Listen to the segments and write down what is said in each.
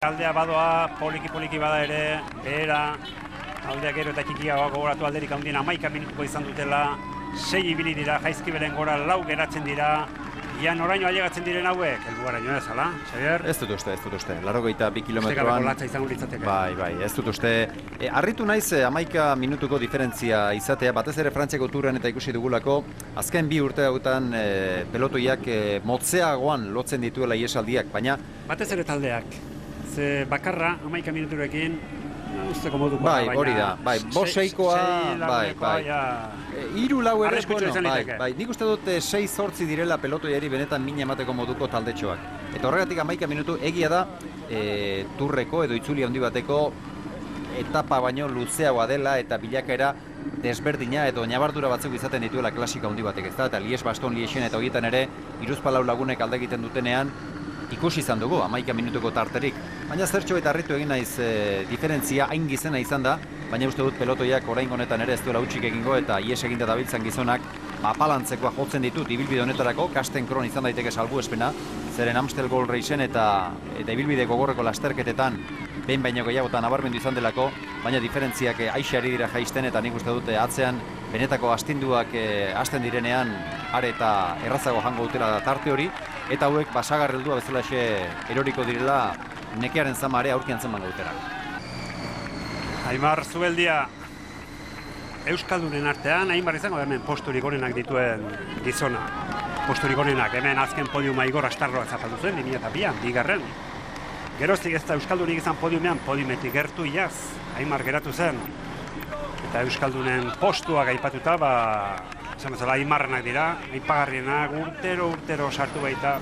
Aldea badoa, poliki bada ere, behera, aldea gero eta txikiagoa gogoratu alderik handien 11 minutuko izan dutela, 6 ibili dira, Jaizkibelen gora 4 geratzen dira, ian oraino ailegatzen diren hauek, helbugaraino ez, ala, Xabier? Ez dut uste, 82 kilometroan. Ustekabeko latza izango litzateke. Bai, ez dut uste. Harritu naiz 11 minutuko diferentzia izatea, batez ere Frantziako Touran eta ikusi dugulako, azken 2 urte hauetan pelotoiak motzeagoan lotzen dituela iesaldiak, baina... Batez ere taldeak, ze bakarra 11 minuturekin, usteko moduko. Bai, hori da, bai, boseikoa, bai. 3-4 ere, bai, nik uste dut 6-8 direla pelotoiari benetan min emateko moduko taldetxoak. Eta horregatik 11 minutu egia da, turreko edo itzuli handi bateko etapa baino luzeagoa dela eta bilakaera desberdina edo nabardura batzuk izaten dituela klasika handi batek, ez da? Eta Lies-Bastogne-Liegen eta horietan ere, 3-4 lagunek alde egiten dutenean, ikusi izan dugu, 11 minutuko tarterik. Baina zertxo eta harritu egin naiz diferentzia hain gizena izan da, baina uste dut pelotoiak orain honetan ere ez duela hutsik egingo eta ies eginda dabiltzan gizonak apalantzekoa jotzen ditut ibilbide honetarako, Kasten Kron izan daiteke salbuespena, zeren Amstel Gold Racen eta ibilbide gogorreko lasterketetan behin baino gehiagotan nabarmendu izan delako, baina diferentziak aixari dira jaisten eta nik uste dut atzean benetako astinduak hasten direnean are eta errazago jango dutela tarte hori, eta hauek basagarreldua bezalaxe eroriko direla nekearen zama ere aurkian zenbango dutela. Aimar Zubeldia, Euskaldunen artean, Aimar izango hemen posturik onenak dituen gizona. Posturik onenak, hemen azken podiuma Igor Astarroa zapatu zuen, 2002an, bigarren. Geroztik ez da Euskaldunik izan podiumean, podiumetik gertu iaz, Aimar geratu zen. Eta Euskaldunen postuak aipatuta, esan bezala Aimarrenak dira, aipagarrienak urtero sartu baita,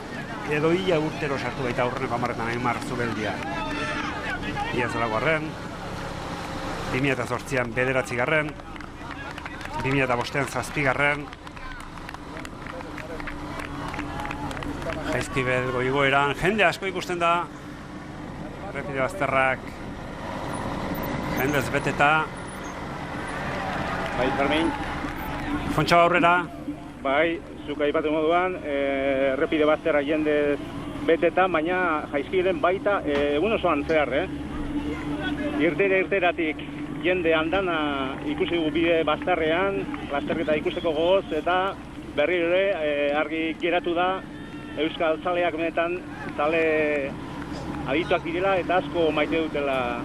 edo ia urtero sartu baita aurreneko hamarretan Aimar Zubeldia. Ia zelago arren, 2008an 9. 2005an 7. Jaizkibel goigoeran, jende asko ikusten da, errepide bazterrak, jendez beteta. Bai, Fermin. Fontxa aurrera. Bai, zuk aipatu moduan, errepide bazterrak jendez beteta, baina Jaizkibelen baita egun osoan zehar, Irteratik jende andana ikusi dugu bide bazterrean, lasterketa ikusteko gogoz, eta berri ere argi geratu da Euskal zaleak benetan zale adituak direla eta asko maite dutela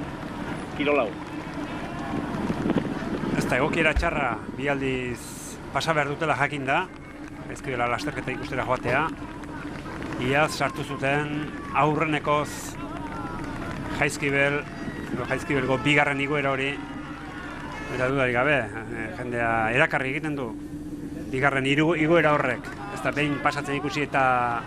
kirolau. Ez da egokiera txarra bi aldiz pasa behar dutela jakin da, Jaizkibela lasterketa ikustera joatea. Iaz sartu zuten aurrenekoz Jaizkibelgo bigarren igoera hori, eta dudarik gabe, jendea erakarri egiten du bigarren igoera horrek. Ez da behin pasatzen ikusi eta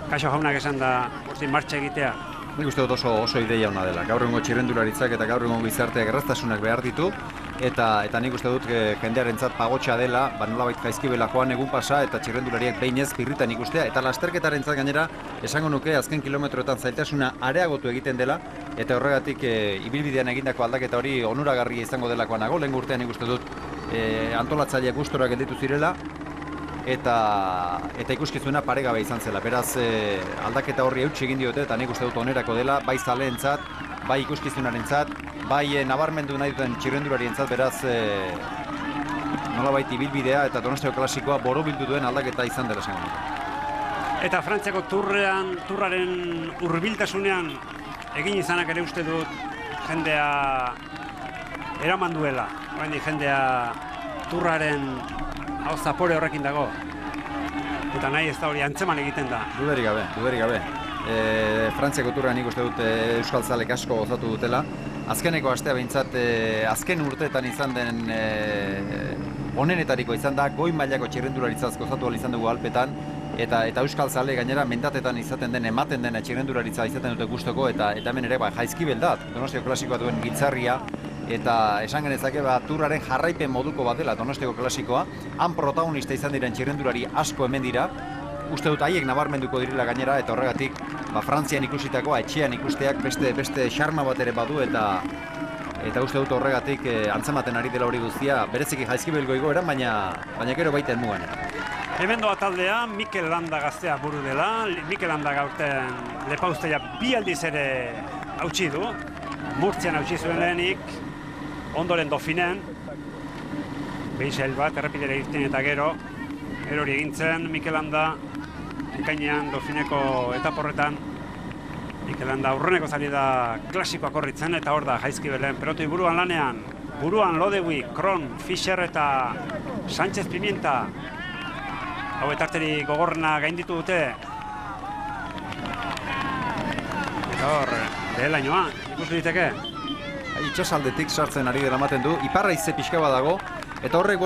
Kaixo jaunak esan da martxa egitea. Nik uste dut oso ideia ona dela. Gaur egungo txirrendularitzak eta gaur egungo gizarteak erraztasunak behar ditu, eta nik uste dut jendearentzat pagotxa dela, nolabait Jaizkibela joan egun pasa eta txirrendulariak behin ez birritan ikustea, eta lasterketarentzat gainera esango nuke azken kilometroetan zailtasuna areagotu egiten dela, eta horregatik ibilbidean egindako aldaketa hori onuragarria izango delakoan nago. Lehen urtean nik uste dut antolatzaileak gustora gelditu zirela, eta ikuskizuna paregabe izan zela. Beraz, aldaketa horri eutsi egin diote eta nik uste dut onerako dela, bai zaleentzat, bai ikuskizunarentzat, bai nabarmendu nahi duten txirrendularientzat, beraz nolabait ibilbidea eta Donostiako klasikoa borobildu duen aldaketa izan dela esango nuke. Eta Frantziako turraren hurbiltasunean egin izanak ere uste dut jendea eraman duela. Oraindik jendea turraren hau zapore horrekin dago. Eta nahi ez da hori antzeman egiten da. Duderik gabe. Frantziako turra nik uste dut euskal zalek asko gozatu dutela. Azkeneko astea behintzat, azken urteetan izan den onenetariko izan da, goi mailako txirrendularitzaz gozatu ahal izan dugu Alpetan, eta euskal zale gainera mendatetan izaten den, ematen den txirrendularitza izaten dute gustoko, eta hemen ere Jaizkibel da, Donostiako klasikoa duen giltzarria, eta esan genezake turraren jarraipen moduko bat dela Donostiako klasikoa, han protagonista izan diren txirrendulari asko hemen dira, uste dut haiek nabarmenduko direla gainera, eta horregatik Frantzian ikusitakoa, etxean ikusteak beste xarma bat ere badu, eta uste dut horregatik antzematen ari dela hori guztia, bereziki Jaizkibelgo igoeran, baina gero baiten mugan. Hemen doa taldea, Mikel Landa gaztea buru dela, Mikel Landa gaurten lepauzteia bi aldiz ere hautsi du. Murtzian hautsi zuen lehenik, ondoren Dofinen. Behisail bat, errepidera irten eta gero hori egintzen, Mikel Landa, ekainean Dofineko etaporretan. Mikel Landa aurreneko salida klasikoak horritzen, eta hor da Jaizkibelen pelotoi buruan lanean. Buruan Lodewi, Kron, Fischer eta Sánchez Pimienta. Hau etarteri gogorrena gainditu dute. Eta hor, behelainoa, ikus liteke. Itxasaldetik sartzen ari dela ematen du, iparra ize pixka bat dago, eta horrek,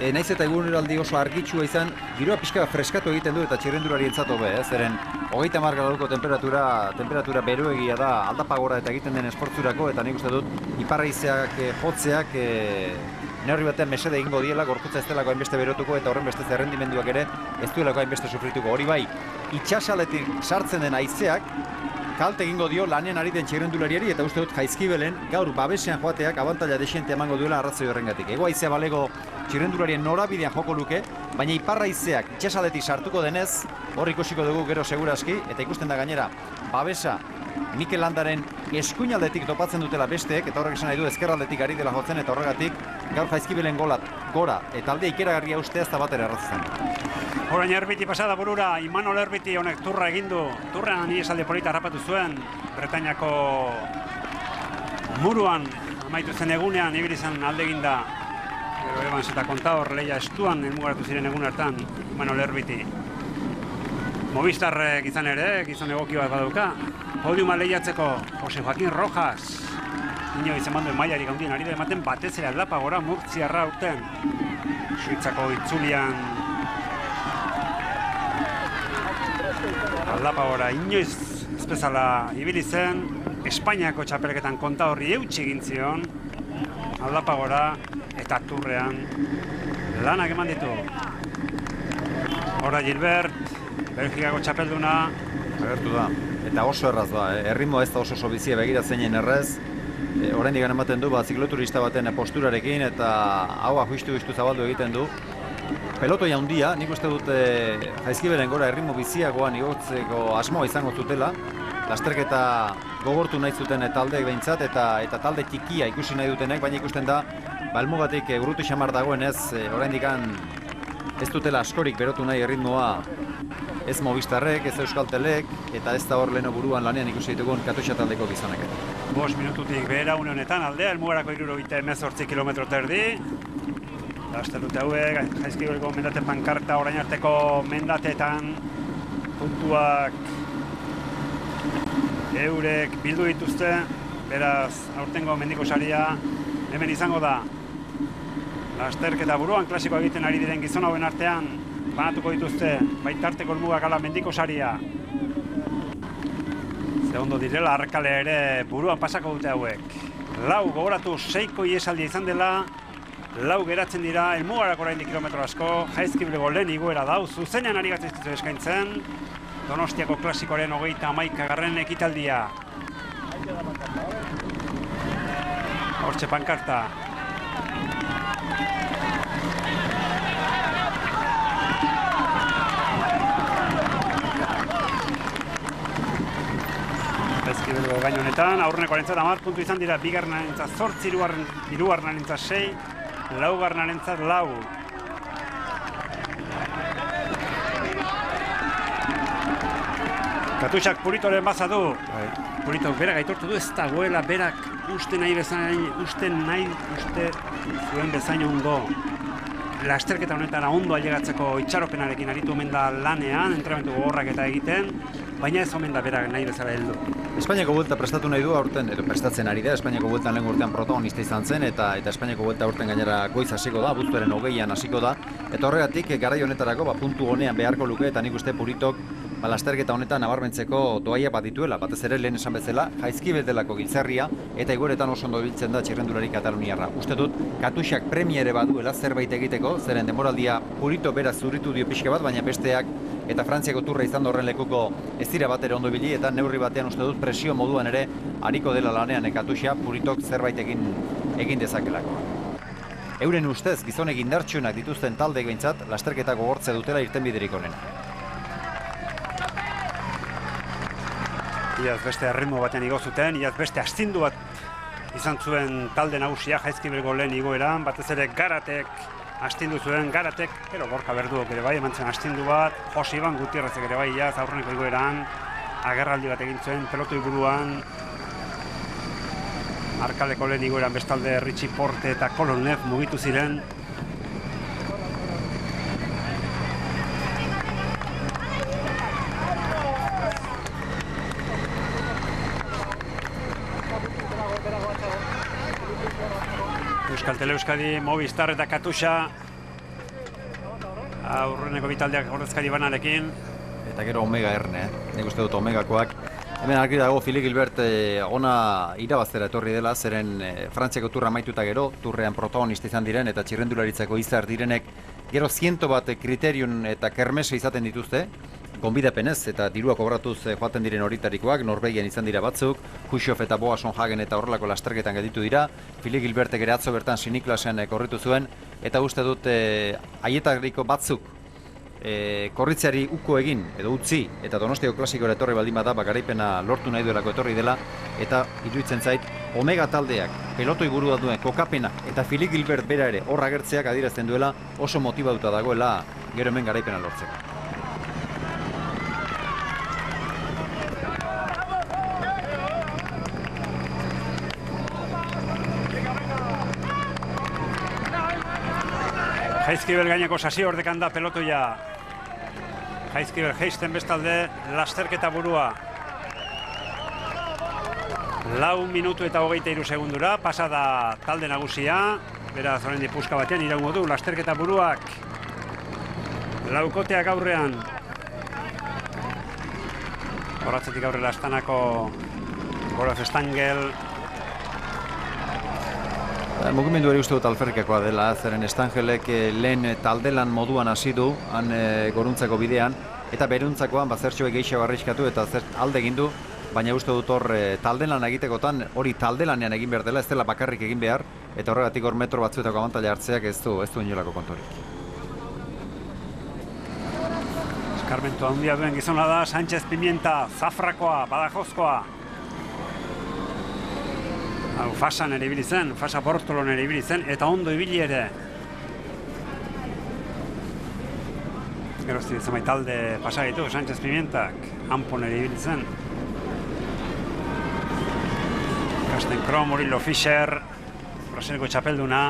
naiz eta eguneraldi oso argitsua izan, giroa pixka bat freskatu egiten du eta txirrendulari entzatu be, zeren 30 graduko temperatura beroegia da aldapagora eta egiten den esportzurako, eta nik uste dut iparra izeak jotzeak neurri batean mesede egingo diela, gorputza ez delako hainbeste berotuko eta horren beste errendimenduak ere ez duelako hainbeste sufrituko. Hori bai, itxasaletik sartzen den haizeak kalte egingo dio lanean ari den txirrendulariari, eta uste dut Jaizkibelen gaur babesean joateak abantaila desiente emango duela arrazoi horrengatik. Hego haizea balego txirrendularien norabidean joko luke, baina iparra haizeak itxasaletik sartuko denez, hor ikusiko dugu gero seguraski, eta ikusten da gainera babesa Mikel Landaren eskuinaldetik topatzen dutela besteek, eta horrek esan nahi du ezkerraldetik ari dela jotzen, eta horregatik gaur Jaizkibelen gora, eta aldea ikeragarria ustea ez da batera erratzen. Orain Erbiti pasada burura, Imanol Erbiti honek turra egindu. Turrean ni esalde polita harrapatu zuen, Bretañako muruan amaitu zen egunean, ibili zen alde eginda. Gero Evans eta Contador leia estuan elmugaratu ziren egun hartan, Imanol Erbiti. Movistarrek izan ere, gizon egoki bat baduka. Podiuma lehiatzeko Jose Joaquín Rojas. Inoiz eman duen mailarik handien ari da ematen batez ere aldapagora Murtziarra urten. Suitzako itzulian aldapagora inoiz ez bezala ibili zen. Espainiako txapelketan Contadorri eutsi egin zion aldapagora eta turrean lanak eman ditu. Hora Gilbert, Belgikako txapelduna. Agertu da, eta oso erraz da, erritmoa ez da oso bizia begiratzen errez. Oraindik ematen du, zikloturista baten posturarekin, eta haua justu zabaldu egiten du. Pelotoi handia, nik uste dut Jaizkibelen gora erritmo biziagoan igotzeko asmoa izango zutela. Lasterketa gogortu nahi zuten taldeek behintzat, eta talde txikia ikusi nahi dutenek, baina ikusten da, helmugatik burutu xamar dagoenez, oraindik ez dutela askorik berotu nahi erritmoa, ez Movistarrek, ez Euskaltelek, eta ez da hor leheno buruan lanean ikusi ditugun Katusha taldeko gizonek. 5 minututik behera une honetan aldea, helmugarako 78 kilometro terdi. Laster dute hauek, Jaizkibeleko mendate pankarta orain arteko mendateetan puntuak eurek bildu dituzte, beraz aurtengo mendiko saria hemen izango da. Lasterketa buruan klasikoa egiten ari diren gizon hauen artean banatuko dituzte baitarteko helmugak ala mendiko saria. Ze ondo direla, Arkale ere buruan pasako dute hauek. 4 gogoratu 6ko iesaldia izan dela, 4 geratzen dira, helmugarako oraindik kilometro asko, Jaizkibeleko lehen igoera dau, zuzenean ari gatzizkizu eskaintzen, Donostiako klasikoaren 31. ekitaldia. Hortxe pankarta. Jaizkibeleko gain honetan, aurrenekoarentzat 10 puntu izan dira, bigarrenarentzat 8, hirugarrenarentzat 6, laugarrenarentzat 4. Katusak Puritoren baza du. Puritok berak aitortu du, ez dagoela berak uste zuen bezain ondo. Lasterketa honetara ondo ailegatzeko itxaropenarekin aritu omen da lanean, entrenamendu gogorrak eta egiten, baina ez omen da berak nahi bezala heldu. Espainiako Buelta prestatu nahi du aurten, edo prestatzen ari da, Espainiako Bueltan lehen urtean protagonista izan zen, eta Espainiako Buelta urten gainera goiz hasiko da, abuztuaren 20an hasiko da, eta horregatik garai honetarako puntu honean beharko luke, eta nik uste Puritok lasterketa honetan nabarmentzeko doaia bat dituela, batez ere lehen esan bezala, Jaizkibel delako giltzarria, eta igoretan oso ondo biltzen da txirrendulari kataluniarra. Uste dut, Katusak premiere baduela zerbait egiteko, zeren denboraldia Purito beraz zuritu dio pixka bat, baina besteak eta Frantziako turra izan da horren lekuko ez dira bat ere ondo bili, eta neurri batean uste dut presio moduan ere ariko dela lanean Katusa Puritok zerbait egin dezakelako. Euren ustez, gizonek indartsuenak dituzten taldeek behintzat, lasterketa gogortze dutela irtenbiderik honen. Iaz beste ritmo batean igo zuten, iaz beste astindu bat izan zuen talde nagusia Jaizkibelgo lehen igoeran, batez ere Garatek astindu zuen, Garatek, pero Gorka Berduok ere bai, eman zen astindu bat, Jose Iban Gutierrezek ere bai, iaz aurreneko igoeran, agerraldi bat egin zuen, pelotoi buruan, Arkaleko lehen igoeran bestalde Richie Porte eta Kolonef mugitu ziren. Euskal Teleuskadi, Movistar eta Katusha aurreneko bitaldeak ordezkari banarekin. Eta gero Omega Erne, nik uste dut Omegakoak. Hemen argi dago Fili Gilbert ona irabaztera etorri dela, zeren Frantziako turra amaituta gero, turrean protagonista izan diren eta txirrendularitzako izar direnek gero 100 bat kriteriun eta kermese izaten dituzte, gonbidapenez eta dirua kobratuz joaten diren horitarikoak, Norvegian izan dira batzuk, Hushoff eta Boasson Hagen eta horrelako lasterketan gelditu dira, Fili Gilbertek ere atzo bertan Siniklasen korritu zuen, eta uste dut haietariko batzuk korritzeari uko egin edo utzi eta Donostiako klasikora etorri baldin bada garaipena lortu nahi duelako etorri dela eta iruditzen zait Omega taldeak pelotoi burua duen kokapena eta Fili Gilbert bera ere hor agertzeak adierazten duela oso motibatuta dagoela gero hemen garaipena lortzeko. Jaizkibel gaineko sasi ordekan da pelotoia. Jaizkibel jeisten bestalde lasterketa burua. 4 minutu eta 23 segundura, pasada talde nagusia. Beraz, oraindik puska batean iraungo du lasterketa buruak. Laukoteak aurrean. Horatzetik aurrera Astanako Goroz Stangel. Mugimenduari uste dut alferrikakoa dela, zeren Estangelek lehen taldelan moduan hasi du, han goruntzako bidean, eta beruntzakoan zertxoek gehiago arriskatu eta alde egin du, baina uste dut hor taldelan egitekotan hori taldelanean egin behar dela, ez dela bakarrik egin behar, eta horregatik hor metro batzuetako abantaila hartzeak ez du inolako kontorik. Eskarmentu handia duen gizona da, Sánchez Pimienta, Zafrakoa, Badajozkoa. Fasan ere ibili zen, Fasa Bortolon ere ibili zen, eta ondo ibili ere. Gerozti zenbait talde pasagitu, Sánchez Pimientak, Ampon ere ibili zen. Karsten Kroh, Murillo Fischer, Brasileko txapelduna.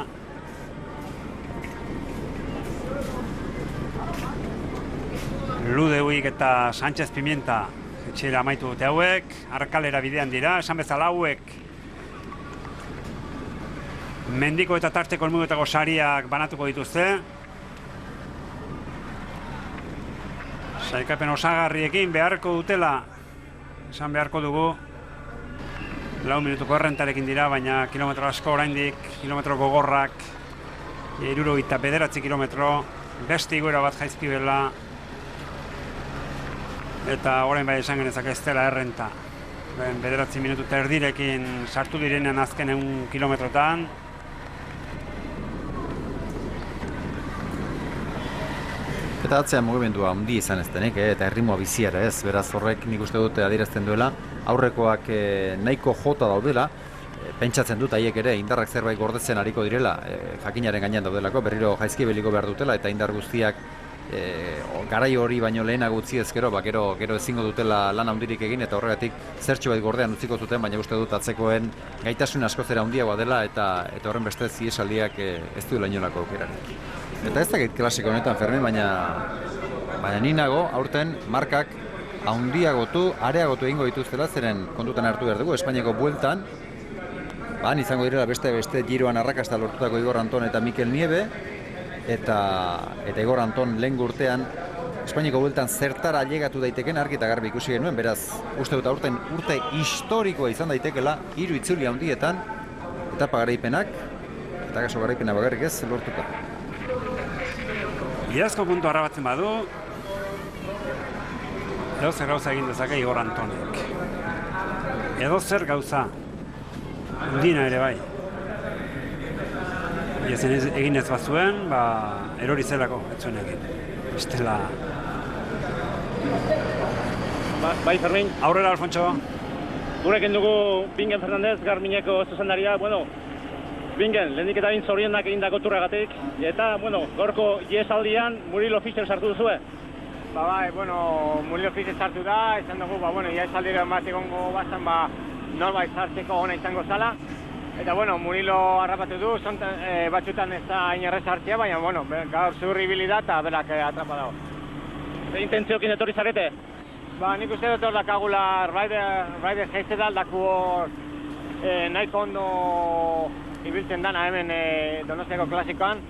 Ludewig eta Sánchez Pimienta, etxera amaitu dute hauek, Arkalera bidean dira, esan bezala hauek mendiko eta tarteko helmugetako sariak banatuko dituzte. Sailkapen osagarriekin beharko dutela, esan beharko dugu. 4 minutuko errentarekin dira, baina kilometro asko oraindik, kilometro gogorrak, 79 kilometro, beste igoera bat Jaizkibela, eta orain bai esan genezak ez dela errenta. 9 minutu eta erdirekin sartu direnean azken 100 kilometrotan. Eta atzean mugimendua handi izan ez denek, eta erritmoa biziara ez, beraz horrek nik uste dute adierazten duela, aurrekoak nahiko jota daudela, pentsatzen dut haiek ere indarrak zerbait gordetzen ariko direla, jakinaren gainean daudelako, berriro Jaizkibeliko behar dutela, eta indar guztiak garai hori baino lehenago utzi ezkero, gero ezingo dutela lan handirik egin, eta horregatik zertxo bat gordean utziko zuten, baina uste dut atzekoen gaitasun asko zera handiagoa dela, eta horren beste ziesaldiak ez duela inolako aukerarik. Eta ez dakit klasiko honetan, Fermin, baina ni nago aurten markak handiagotu, areagotu egingo dituztela, zeren kontutan hartu behar dugu, Espainiako bueltan, han izango direla beste giroan arrakasta lortutako Igor Anton eta Mikel Nieve, eta Igor Anton lehen urtean Espainiako bueltan zertara ailegatu daiteken argi eta garbi ikusi genuen, beraz, uste dut aurten urte historikoa izan daitekela, 3 itzuli handietan, etapa garaipenak, eta kaso garaipena bakarrik ez, lortuta. Iazko puntu harrabatzen badu, edozer gauza egin dezake Igor Antonek. Edozer gauza, undina ere bai. Iezen egin ez bat zuen, erori zelako, ez zuen egin. Estela... Bai, Fermin. Aurrera, Alfontxo. Gurekin dugu Bingen Fernandez, Garmineko zuzendaria, Bingen, lehenik eta bain zorionak egindako turragatik, eta, gaurko iesaldian Murilo Fischer sartu duzue? Murilo Fischer sartu da, izan dugu, iesaldira bat egongo bazan, norbait sartzeko ona izango zala. Eta, Murilo harrapatu du, batzutan ez da inerrez hartzea, baina, gaur zurri bilida eta berak atrapa dago. Ze intentziokin etorri zarete? Nik uste dut hor dakagula Rider Heisedal daku hor nahiko ondo ibiltzen dana hemen Donostiako klasikoan.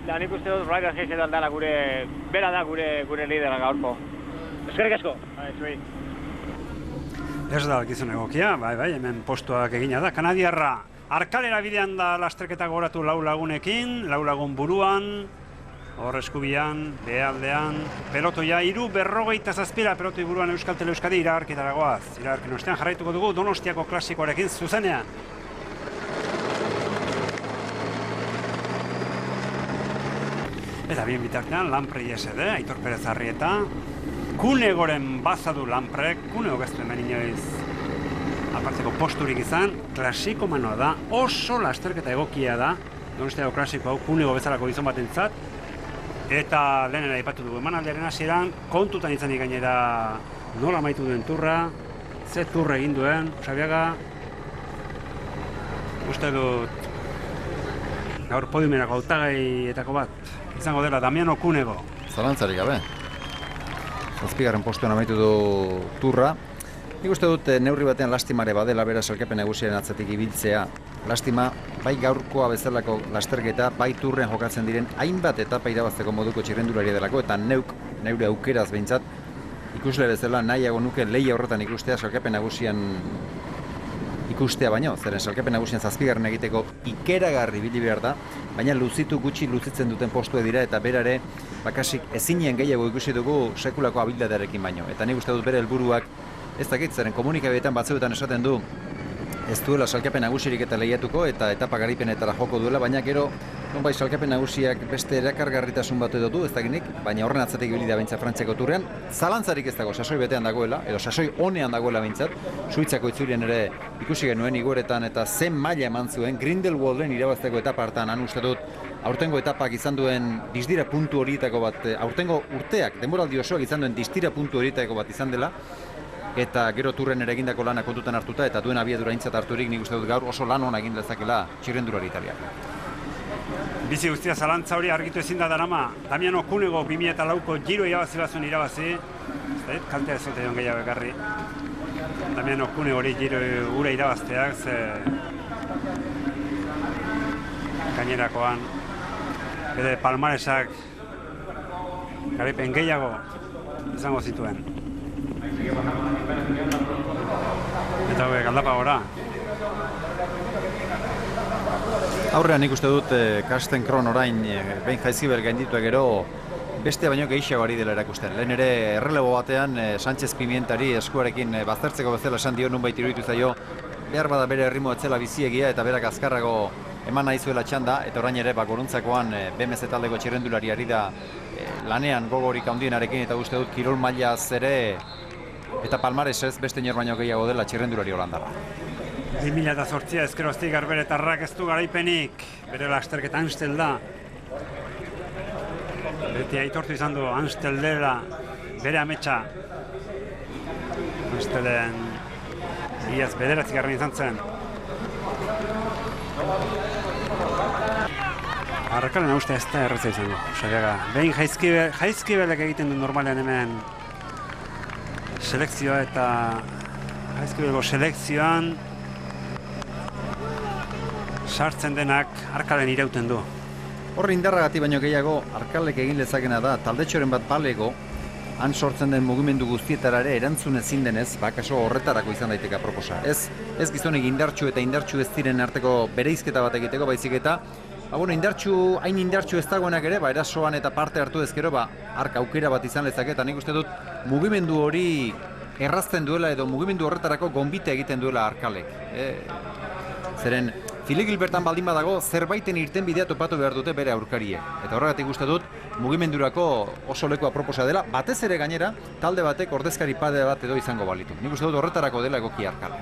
Da nik uste dut Rider Heisedal dela bera da gure lidera gaurko. Eskerrik asko. Zuei. Ez da gizon egokia, hemen postuak egina da. Kanadiarra, Arkalera bidean da lasterketa goratu 4 lagunekin, 4 lagun buruan, hor eskubian, behaldean, pelotoia 3:47 pelotoi buruan Euskal Tele Euskadi iragarkitara goaz. Iragarkin ostean jarraituko dugu Donostiako klasikoarekin zuzenean. Eta bien bitartean, Lampre ISD, Aitor Perez Arrieta, Kunegoren bazadu Lamprek, Kunego geztuen behin inoiz apartzeko posturik izan, klasiko manoa da, oso lasterketa egokia da, Donostiako klasiko hau Kunego bezalako gizon batentzat, eta lehenera aipatu dugu emanaldiaren hasieran, kontutan izanik gainera nola amaitu duen turra, ze turra egin duen, Xabiaga, uste dut gaur podiumerako hautagaietako bat izango dela Damiano Kunego. Zalantzarik gabe. 7. postuan amaitu du turra. Nik uste dut neurri batean lastimare badela bera sailkapen nagusiaren atzetik ibiltzea. Lastima, bai gaurkoa bezalako lasterketa, bai turren jokatzen diren hainbat etapa irabazteko moduko txirrendularia delako, eta neure aukeraz behintzat ikusle bezala nahiago nuke lehia horretan ikustea sailkapen nagusian ikustea baino, zeren sailkapen nagusian 7. egiteko ikeragarri ibili behar da, baina gutxi luzitzen duten postue dira eta berare bakasik ezinien gehiago ikusi dugu sekulako abildadearekin baino. Eta nik uste dut bere helburuak ez dakit, zeren komunikabideetan batzuetan esaten du ez duela sailkapen nagusirik eta lehiatuko eta etapa garipenetara joko duela, baina gero nonbait sailkapen nagusiak beste erakargarritasun bat edo du, ez dakinik, baina horren atzetik ibili da behintzat Frantziako turrean. Zalantzarik ez dago, sasoi betean dagoela, edo sasoi onean dagoela behintzat, Suitzako itzulien ere ikusi genuen igoretan eta zen maila eman zuen, Grindelwalden irabazteko etapa hartan, han uste dut, aurtengo etapak izan duen dizdira puntu horietako bat, aurtengo urteak, denboraldi osoak izan duen dizdira puntu horietako bat izan dela, eta gero turren ere egindako lana kontutan hartuta eta duen abiadura aintzat harturik nik uste dut gaur oso lan hona egin dezakela txirrendulari italiak. Bizi guztia zalantza hori argitu ezin da darama, Damiano Kunego 2004ko Giro irabazi bazuen irabazi, kaltea ez zote gehiago ekarri. Damiano Kunego hori Giro ura irabazteak, ze gainerakoan bere palmaresak garaipen gehiago izango zituen. Eta galdapa gora. Aurrean nik uste dut Karsten Kroon orain behin Jaizkibel gainditua gero beste baino gehiago ari dela erakusten. Lehen ere errelebo batean Sánchez Pimientari eskuarekin baztertzeko bezala esan dio nunbait iruditu zaio behar bada bere erritmo etzela biziegia eta berak azkarrago eman nahi zuela txanda eta orain ere goruntzakoan BMS taldeko txirrendulari ari da lanean gogorik handienarekin eta uste dut kirol mailaz ere eta palmaresez beste inor baino gehiago dela txirrendulari holandarra. 2008 ezkeroztik Garberetarrak ez du garaipenik, bere lasterketa Amstel da. Beti aitortu izan du Amstel dela bere ametsa. Amstelen iaz 9. izan zen. Arrakalen uste ez da erreza izango, Xabiaga. Behin Jaizkibelek egiten du normalean hemen selekzioa eta Jaizkibelgo selekzioan sartzen denak Arkalen irauten du. Horri indarragatik baino gehiago Arkalek egin lezakena da taldetxoren bat balego han sortzen den mugimendu guztietara ere erantzun ezin denez, kaso horretarako izan daiteke aproposa. Ez gizonek indartsu eta indartsu ez diren arteko bereizketa bat egiteko, baizik eta hain indartsu ez dagoenak ere, erasoan eta parte hartu ezkero, ark aukera bat izan lezake, eta nik uste dut mugimendu hori errazten duela edo mugimendu horretarako gonbite egiten duela Arkalek. Zeren, Filigil bertan baldin badago, zerbaiten irtenbidea topatu behar dute bere aurkariek. Eta horregatik uste dut, mugimendurako oso leku aproposa dela, batez ere gainera, talde batek ordezkari pade bat edo izango balitu. Nik uste dut horretarako dela egoki Arkale.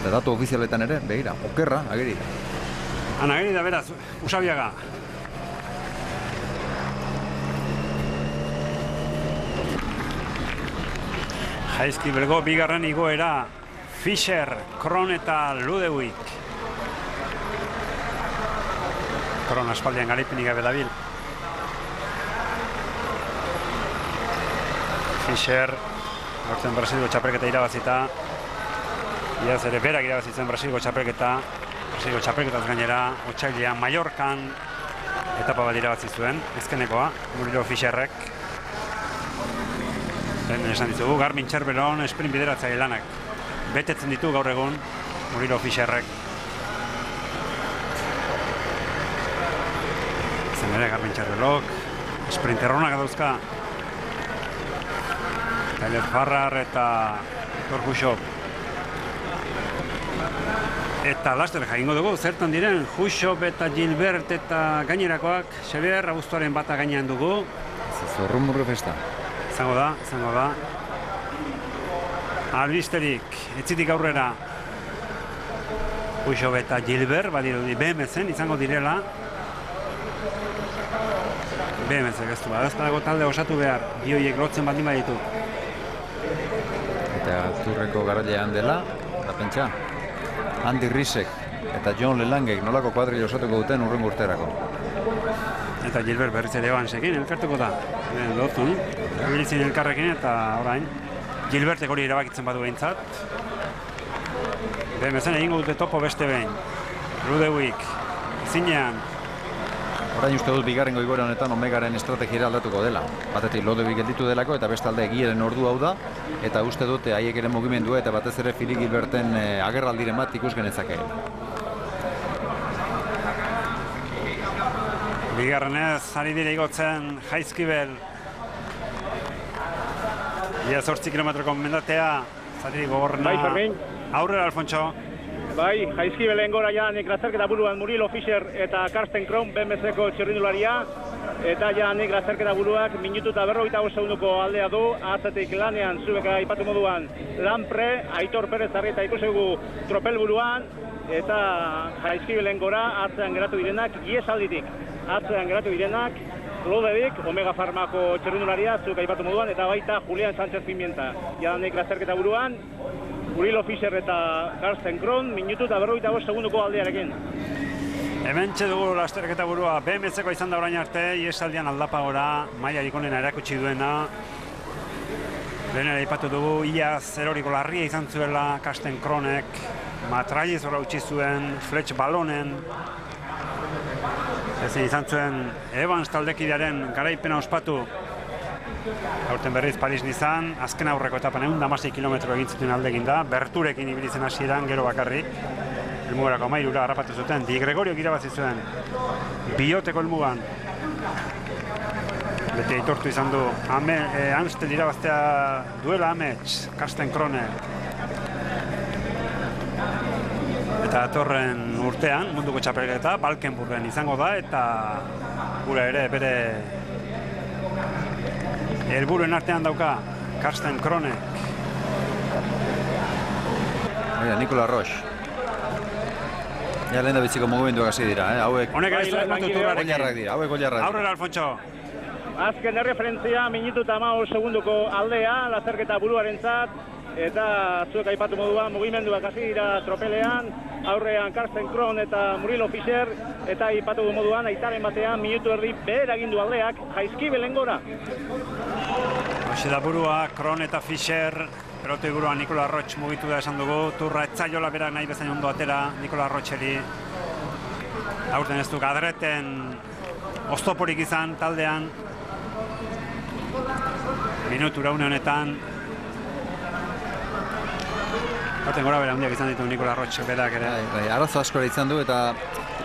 Eta datu ofizialetan ere, begira, okerra, ageri da. Ageri da, beraz, Usabiaga. Jaizkibelgo bigarren igoera, Fischer, Kron eta Ludewig. Kron aspaldian garaipenik gabe dabil. Fischer, aurten Brasilgo txapelketa irabazita. Iaz ere berak irabazitzen Brasilgo txapelketaz gainera, otsailean Mallorcan etapa bat irabazi zuen, ezkenekoa, Murilo Fischerrek. Hemen esan ditugu, Garmin Txerberon sprint bideratzaile lanak. Betetzen ditu gaur egun Murilo Fischerrek. Zen ere, Garmin Txerbelok, sprinterronak dauzka. Tyler Farrar eta Thor Hushoff. Eta laster jakingo dugu, zertan diren, Hushoff eta Gilbert eta gainerakoak, Xabier, abuztuaren bata gainean dugu. Zorrumurru festa. Izango da. Albisterik, etzitik aurrera, Hushoff eta Gilbert, badirudi BMZ-en izango direla. BMZ geztu, badazpadago talde osatu behar, bioiek lotzen baldin baditu. Eta Turreko garailean dela, eta pentsa, Andy Risek eta John Lelangek nolako kuadrilla osatuko duten urrengo urterako. Eta Gilbert berriz ere Evansekin elkartuko da. Lotun, bilizien elkarrekin eta orain. Gilbertek hori erabakitzen badu behintzat. BMZ-en egingo dute topo beste behin. Ludewig, zinean. Orain uste dut bigarrengo igoera honetan Omegaren estrategiera aldatuko dela. Batetik Ludewig gelditu delako eta bestalde Egieren ordu hau da. Eta uste dute haiek ere mugimendua eta batez ere Philip Gilberten agerraldiren bat ikus genezake. Bigarrenez, ari dire igotzen Jaizkibel. Ia 8 kilometroko mendatea, zati gogorrena. Bai, Fermin. Aurrera, Alfontxo. Bai, Jaizkibelen gora ja nik lazerketa buruan Murilo Fischer eta Karsten Kron, BMZ-ko txirrindularia. Eta ja nik lazerketa buruak minutu eta 45 segunduko aldea du. Atzetik lanean, zubeka aipatu moduan, Lampre, Aitor Perez Arrieta ikusegu tropel buruan. Eta Jaizkibelen gora atzean geratu direnak, iesalditik. Atzean geratu direnak, Ludewig, Omega Farmako txirrindularia, zuk aipatu moduan, eta baita Julian Sánchez Pimienta. Jadanik lazerketa buruan, Murilo Fischer eta Karsten Kron, minutu eta 45 segunduko aldearekin. Hemen dugu lasterketa burua, BMZ-ko izan da orain arte, iesaldian aldapagora, mailarik onena erakutsi duena. Lehenera aipatu dugu, iaz eroriko larria izan zuela Karsten Kronek, matrailez horra utzi zuen, fletx balonen. Ezin izan zuen Evans taldekidearen garaipena ospatu. Aurten berriz Paris-Nizan, azken aurreko etapan 116 kilometro egin zuten aldegin da, Berturekin ibilitzen hasieran gero bakarrik. Helmugarako 13 harrapatu zuten, Di Gregoriok irabazi zuen Bioteko helmugan. Beti aitortu izan du, Amstel irabaztea duela amets, Karsten Kronek. Eta atorren urtean, munduko txapelketa, Valkenburgen izango da, eta gura ere bere helburuen artean dauka Karsten Kronek. Nikola Roche. Ja lehen da bitziko mugimenduak hasi dira, hauek goilarrak dira, Aurrera, Alfontxo. Azken erreferentzia, minutu eta 15 segunduko aldea, lazerketa buruarentzat, eta zuek aipatu moduan mugimenduak hasi dira tropelean, aurrean Karsten Kron eta Murilo Fischer, eta aipatu moduan aitaren batean minutu erdi behera egindu aldeak Jaizkibelen gora. Hoxe da burua, Kron eta Fischer, pelotoi buruan Nikola Roche mugitu da esan dugu, turra etzaiola berak nahi bezain ondo atera Nikola Rocheri. Aurten ez du Gadreten oztoporik izan taldean. Minutu raune honetan. Baten gora bera handiak izan ditu Nikola Roche berak ere. Arazo asko izan du eta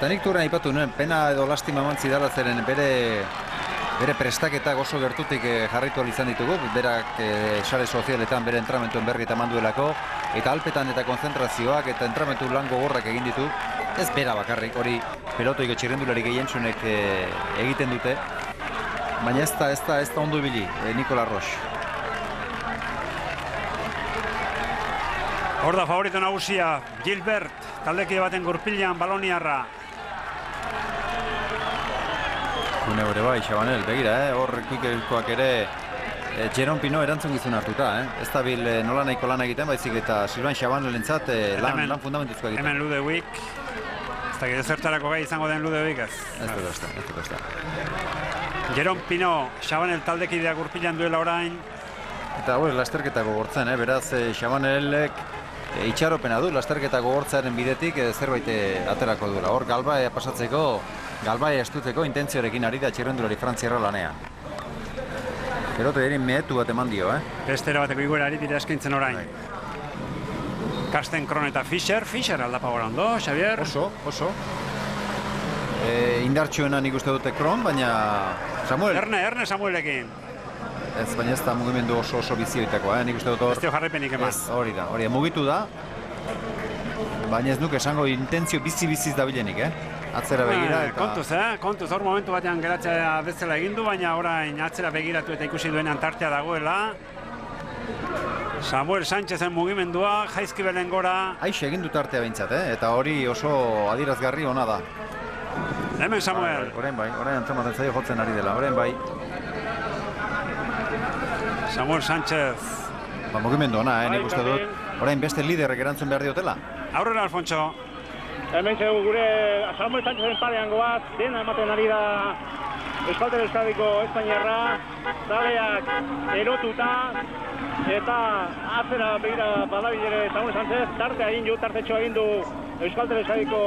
nik turren aipatu nuen, pena edo lastima mantzi dara zeren bere prestaketak oso gertutik jarraitu izan ditugu, berak sare sozialetan bere entramentuen berri eta manduelako, eta alpetan eta konzentrazioak eta entramentu lan gogorrak egin ditu, ez bera bakarrik, hori pelotoiko txirrendulari gehientsunek egiten dute, baina ez da ondo ibili Nikola Roche. Hor da favorito nagusia, Gilbert, taldekide baten gurpilean baloniarra. Gune hori bai, Xabanel, begira, hor kuikerkoak ere Jeron Pino erantzun gizun hartuta, ez da bil nola nahiko lan egiten, baizik eta Silvan Xabanelentzat lan fundamentuzkoa egiten. Hemen Ludewig, ez da zertarako gai izango den Ludewig ez. Ez da. Jeron Pino, Xabanel taldekidea gurpilean duela orain. Eta hori lasterketa gogortzen, beraz Xabanelek itxaropena du lasterketa gogortzearen bidetik zerbait aterako duela. Hor Galbaia pasatzeko, Galbaia estuteko intentzioarekin ari da txirrendulari frantziarra lanean. Peloto erin mehetu bat eman dio, Bestera bateko iguera ari dira eskaintzen orain. Karsten Kroon eta Fischer aldapa gora ondo, Xavier? Oso. Indartsuena nik uste dute Kroon, baina Samuel. Erne Samuelekin. Ez, baina ez da mugimendu oso bizioitakoa, nik uste dut hor. Ez dio jarraipenik eman. Hori da, mugitu da. Baina ez nuke esango intentzio bizi-biziz dabilenik, Atzera begira eta... Kontuz, hor momentu batean geratzea bezala egindu, baina orain atzera begiratu eta ikusi duenean tartea dagoela. Samuel Sánchezen mugimendua, Jaizkibelen gora. Aixe egin du tartea behintzat, eta hori oso adierazgarri ona da. Hemen Samuel. Orain antzematen zaio jotzen ari dela, orain bai. Samuel Sánchez. Mugimendu ona, nik uste dut. Orain beste liderrek erantzun behar diotela. Aurrera Alfonso. Hemen zego gure Samuel Sánchezen parean goaz, dena ematen ari da Euskal Telebistako Espainiarra, zaleak erotuta, eta atzera begira badabilere Samuel Sánchez, tartetxoa egin du Euskal Telebistako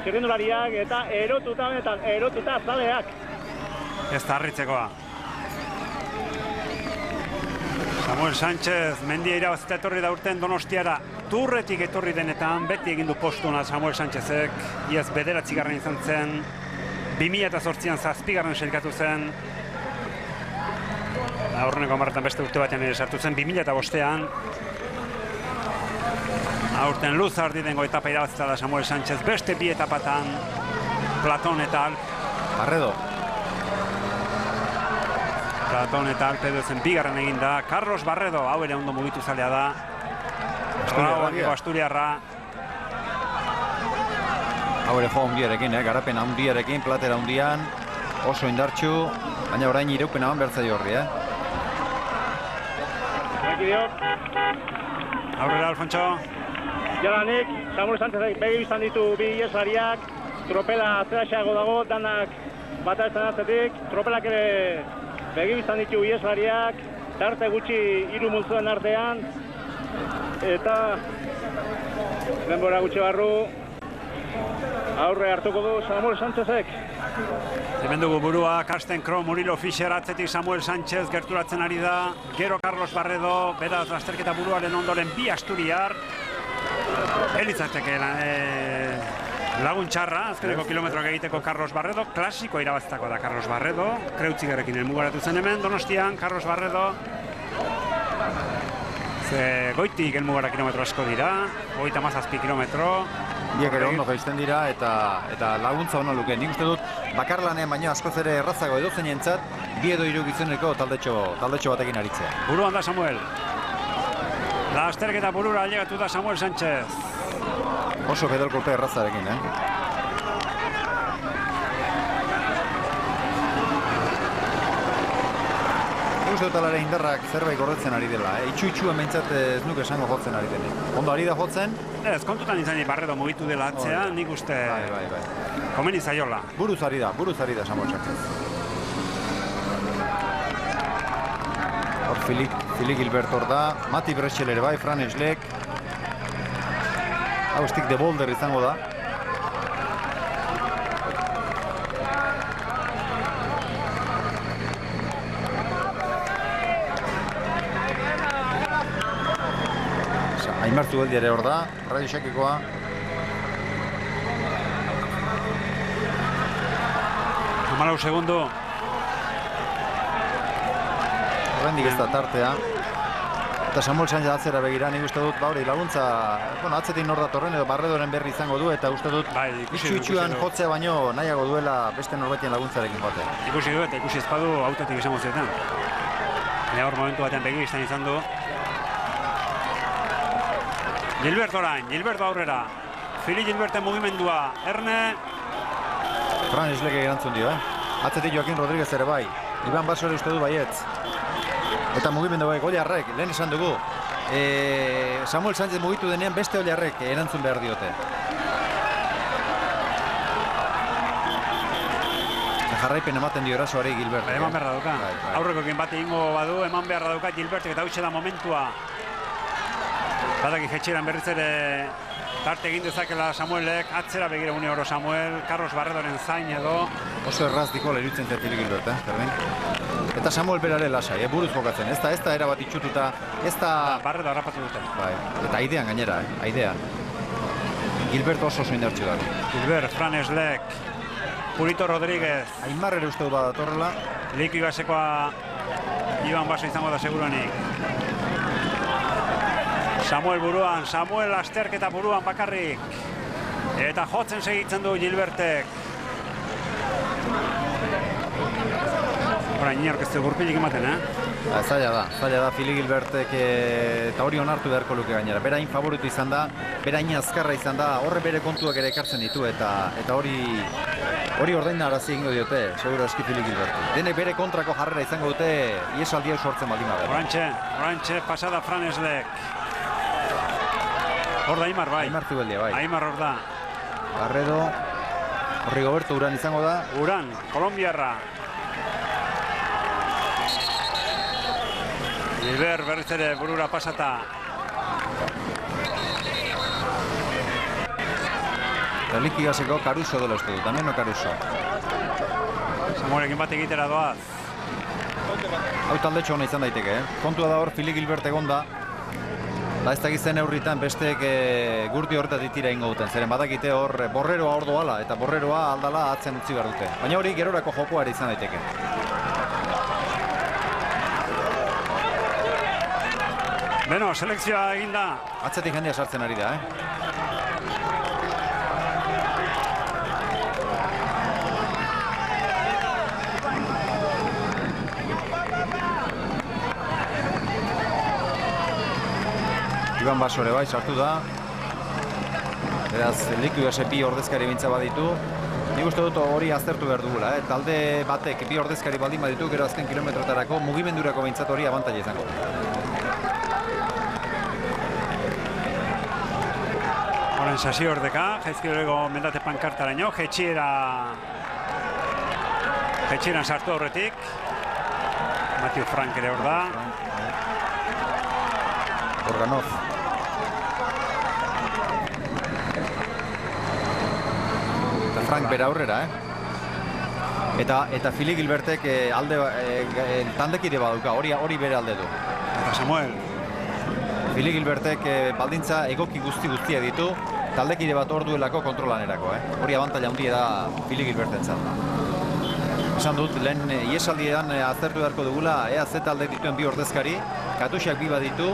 txirrendulariak, eta erotuta zaleak. Ez da harritzekoa. Samuel Sánchez, mendia irabazita etorri da urten Donostiara, Turretik etorri denetan, beti egin du postuna Samuel Sánchezek, iaz 9. izan zen, 2008an 7. sailkatu zen, aurreneko hamarretan beste urte batean ere sartu zen, 2005an, aurten luzardi dengo etapa irabazita da Samuel Sánchez, beste bi etapatan, Platon eta Barredo. Platon eta Alpedo zen bigarren egin da. Carlos Barredo, hau ere ondo mugitu zalea da. Asturiarra. Hau ere jo handiarekin, garapen handiarekin, platera handian. Oso indartxu, baina orain iraupen haman bertzai horri, Aurrera Alfonso. Jadanik, Samuel Sánchezek begi biztan ditu bi ieslariak. Tropela atzeraxeago dago, danak bata ez atzetik. Tropelak ere begi biztan ditu ieslariak, tarte gutxi 3 multzoen artean, eta denbora gutxi barru aurre hartuko du Samuel Sánchezek. Hemen dugu burua, Karsten Kroon, Murilo Fischer, atzetik Samuel Sánchez gerturatzen ari da, gero Carlos Barredo, beraz lasterketa buruaren ondoren bi asturiar, elitzateke lagun txarra, azkeneko kilometroak egiteko Carlos Barredo, klasiko irabaztako da Carlos Barredo, Kreutzigerrekin elmugaratu zen hemen, Donostian, Carlos Barredo, goitik elmugara kilometro asko dira, 37 kilometro. Biak ere ondo jaisten dira eta laguntza ona luke. Nik uste dut bakarlanean baino askoz ere errazago edozein entzat, 2 edo 3 gizoneko taldetxo batekin aritzea. Buruan da Samuel. Lasterketa burura ailegatu da Samuel Sánchez. Oso pedal kolpe errazarekin, Uste dut alare indarrak zerbait gorretzen ari dela, Itxu-itxua meintzat ez nuke esango jotzen ari denik. Ondo ari da jotzen? Ez, kontutan izan Barredo mugitu dela atzea, nik uste... Bai. Komeni zaiola. Buruz ari da Samuel Sánchez. Hor Fili Gilbert hor da, Mati Bretschel ere bai, Fran Eslek. Hau Stick de Boulder izango da. Aimartu beldi ere hor da, Radio Xakikoa. Amalau segundo. Horrendik ez da tartea. Eta Samuel Sánchez atzera begira, nik uste dut, hori laguntza, atzetik nor datorren edo Barredoren berri izango du, eta uste dut itxu-itxuan jotzea baino nahiago duela beste norbaitien laguntzarekin joatea. Ikusi du eta ikusi ezpadu autotik izango zietan. Hor momentu batean begi izan du. Gilbert orain, Gilbert aurrera. Fili Gilberten mugimendua, Erne. Fran Eslek erantzun dio, Atzetik Joaquin Rodríguez ere bai. Iban Basore uste du baietz. Eta mugimendu bai, Oliarrek, lehen esan dugu. Samuel Sánchez mugitu denean beste Oliarrek erantzun behar diote. Jarraipen ematen dio erasoari Gilbert. Eman beharra dauka. Aurrekoekin bat egingo badu, eman beharra dauka Gilbertek eta hautsa da momentua. Badaki jetxeran berriz ere tarte egin dezakela Samuelek, atzera begira une oro Samuel, Carlos Barredoren zain edo. Oso erraz diko lehirutzen zertilik Gilbert, Fermin. Eta Samuel berare lasai, buruz jokatzen, ez da erabat itxututa, ez da... Barredo harrapatu dute. Bai, eta aidean gainera, aidean. Gilbert oso indartsu dago. Gilbert, Fran Eslek, Purito Rodríguez. Aimar ere uste du badatorrela. Liku Igasekoa Iban Baso izango da seguruanik. Samuel buruan, Samuel asterketa buruan bakarrik. Eta jotzen segitzen du Gilbertek. Horain inork ez du gurpilik ematen, Zaila da, Fili Gilbertek eta hori onartu beharko luke gainera. Berain favoritu izan da, berain azkarra izan da, horre bere kontuak ere ekartzen ditu eta hori ordaina arazi egingo diote, seguro eski Fili Gilbertek. Denek bere kontrako jarrera izango dute, iesaldia sortzen baldin bada. Orantxe, pasada Fran Eslek. Hor da Aimar bai. Aimar Zubeldia bai. Aimar hor da. Barredo, Rigoberto Uran izango da. Uran, Kolombiarra. Gilbert berriz ere burura pasata. Liku Igaseko Caruso dela uste dut, Dameno Caruso. Samuelekin bat egitera doaz. Hau taldetxo hona izan daiteke, Kontua da hor Fili Gilbert egon da. Ez dakitzen neurritan besteek gurti horretatik tira ingo duten. Zeren badakite hor borreroa hor doala eta borreroa aldala atzen utzi behar dute. Baina hori gerorako jokoa ere izan daiteke. Beno, selekzioa eginda. Atzetik jendea sartzen ari da, Iban Basore bai, sartu da. Beraz, Liku Igase bi ordezkari bintza baditu. Nik uste dut hori aztertu behar dugula, Talde batek bi ordezkari baldin baditu, gero azken kilometrotarako mugimendurako bintzat hori abantaila izango. Horen sasi ordeka, jaizkidoreko mendate pankartaraino, jetxieran sartu aurretik. Matthew Frank ere hor da. Organov. Frank bera aurrera, Eta Fili Gilbertek taldekide baduka, hori bere alde du. Eta Samuel. Fili Gilbertek baldintza egoki guztia ditu, taldekide bat hor duelako kontrolanerako, Hori abantaila handia da Fili Gilbertentzat. Esan dut, lehen iesaldietan aztertu beharko dugula, ea ze talde dituen bi ordezkari, Katusiak bi baditu,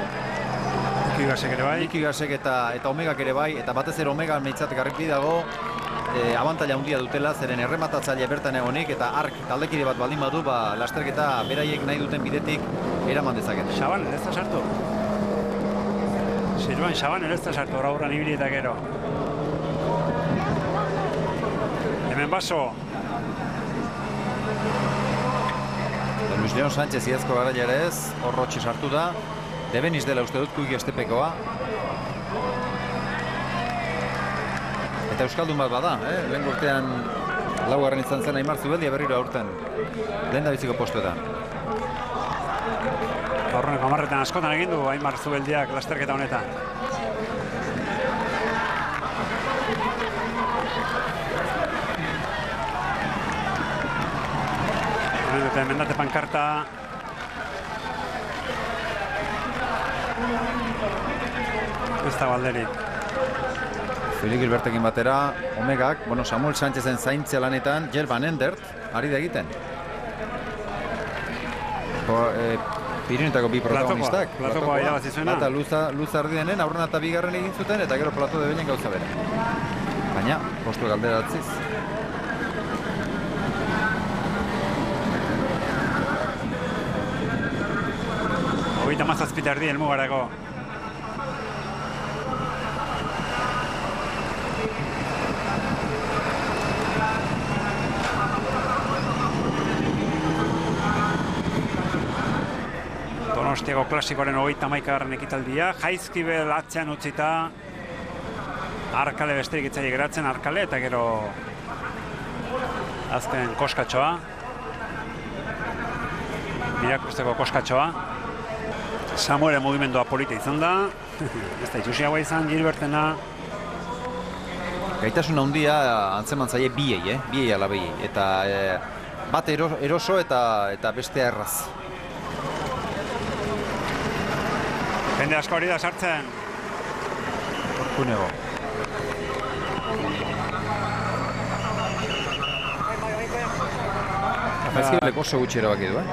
Liku Igasek ere bai. Liku Igasek eta Omegak ere bai, eta batez ere Omega meitzat garripi dago, abantaila handia dutela, zeren errematatzaile bertan egonik, eta ark taldekide bat baldin badu, lasterketa beraiek nahi duten bidetik eraman dezakete. Xaban, ez da sartu. Silvan Xaban, ez da sartu, aurran ibili eta gero. Hemen Baso. Luis León Sánchez iazko garaia ere ez, horrotxe sartu da. Debeniz dela uste dut Kuigi Estepekoa. Eta Euskaldun bat bada, lehen urtean laugarren izan zen Aimar Zubeldia berriro aurten. Lehen da biziko postuetan. Horreneko hamarretan askotan egin du Aimar Zubeldiak lasterketa honetan. Dute mendate pankarta. Ez da balderik. Fili Gilbertekin batera, Omegak, Samuel Sánchezen zaintzea lanetan, Jel Van Endert, ari da egiten. Pirinetako bi protagonistak. Platokoa irabazi zuena. Eta luz ardi denen, aurren eta bigarren egin zuten, eta gero Plato de Belen gauza bere. Baina, postu galderatziz. Hogeita mazazpita erdi helmugarako. Donostiako klasikoaren 31. ekitaldia, Jaizkibel atzean utzita, Arkale besterik itzai geratzen, Arkale, eta gero azken koskatxoa, Mirakusteko koskatxoa. Samuelen mugimendua polita izan da, ez da itxusiagoa izan, Gilbertena. Gaitasun handia antzeman zaie biei alabei, eta bat eroso eta bestea erraz. Jende asko hori da sartzen. Kunego. Jaizkibelek oso gutxi erabaki du,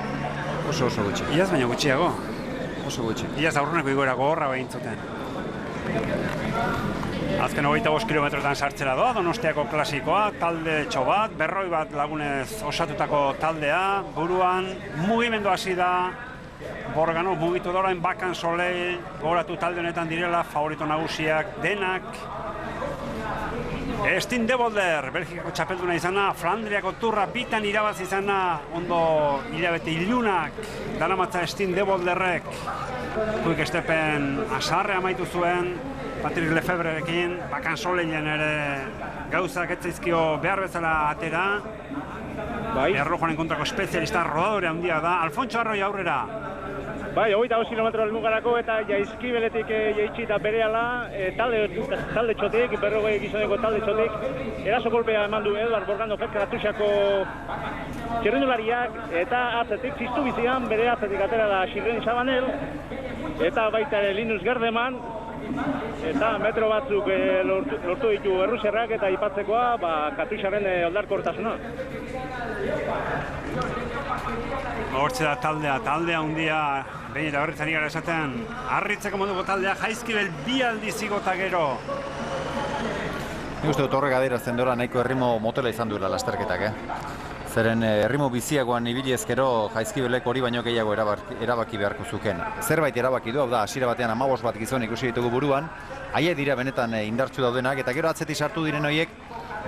Oso gutxi. Iaz baina gutxiago. Oso gutxi. Iaz aurreneko igoera gogorra behin zuten. Azken 25 kilometrotan sartzera doa, Donostiako klasikoa, talde bat, 40 bat lagunez osatutako taldea, buruan mugimendu hasi da, Borgano mugitu da orain Bakan Soleil, gogoratu talde honetan direla, favorito nagusiak denak. Stijn de Volder, Belgikako txapelduna izana, Flandriako turra bitan irabazi izana, ondo hilabete ilunak, daramatza Stijn de Volderrek, Quick Stepen asarre amaitu zuen, Patrick Lefebvrerekin, Bakan Soleilen ere gauzak etzaizkio behar bezala atera. Erlojoaren kontrako espezialista rodadore handia da, Alfonso Arroi aurrera. Bai, 25 kilometro helmugarako eta Jaizkibeletik jaitsi eta berehala talde txotik, 40 gizoneko talde txotik, eraso kolpea eman du Eduard Borgano Ferka Gattuxako txirrindulariak eta atzetik ziztu bizian, bere atzetik atera da Xirren Sabanel eta baita ere Linus Gerdeman eta metro batzuk lortu ditu errusiarrak eta ipatzekoa Gattuxaren oldarkortasuna. Hortze da taldea handia, behin eta berriz ari gara esaten, harritzeko moduko taldea, Jaizkibel bi aldiz igota gero. Nik uste dut horrek adierazten dora nahiko errimo motela izan duela lasterketak, Zeren errimo biziagoan ibili ezkero Jaizkibelek hori baino gehiago erabaki beharko zuken. Zerbait erabaki du, hau da, hasiera batean 15 bat gizon ikusi ditugu buruan, haiek dira benetan indartsu daudenak, eta gero atzetik sartu diren horiek,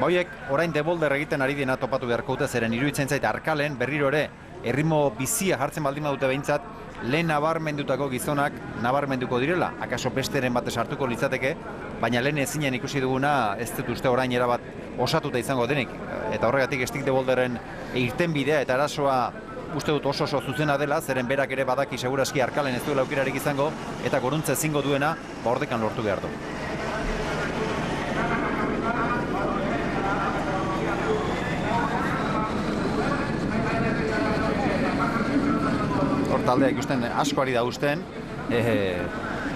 horiek orain de Volder egiten ari dena topatu beharko dute, zeren iruditzen zait Arkalen berriro ere erritmo bizia jartzen baldin badute behintzat, lehen nabarmendutako gizonak nabarmenduko direla. Akaso besteren batez hartuko litzateke, baina lehen ezinen ikusi duguna ez dut uste orain erabat osatuta izango denik. Eta horregatik Stijn de Volderren irtenbidea eta arazoa uste dut oso zuzena dela, zeren berak ere badaki seguraski Arkalen ez duela aukerarik izango, eta goruntze ezingo duena, ordekan lortu behar du. Taldea ikusten asko ari da usten,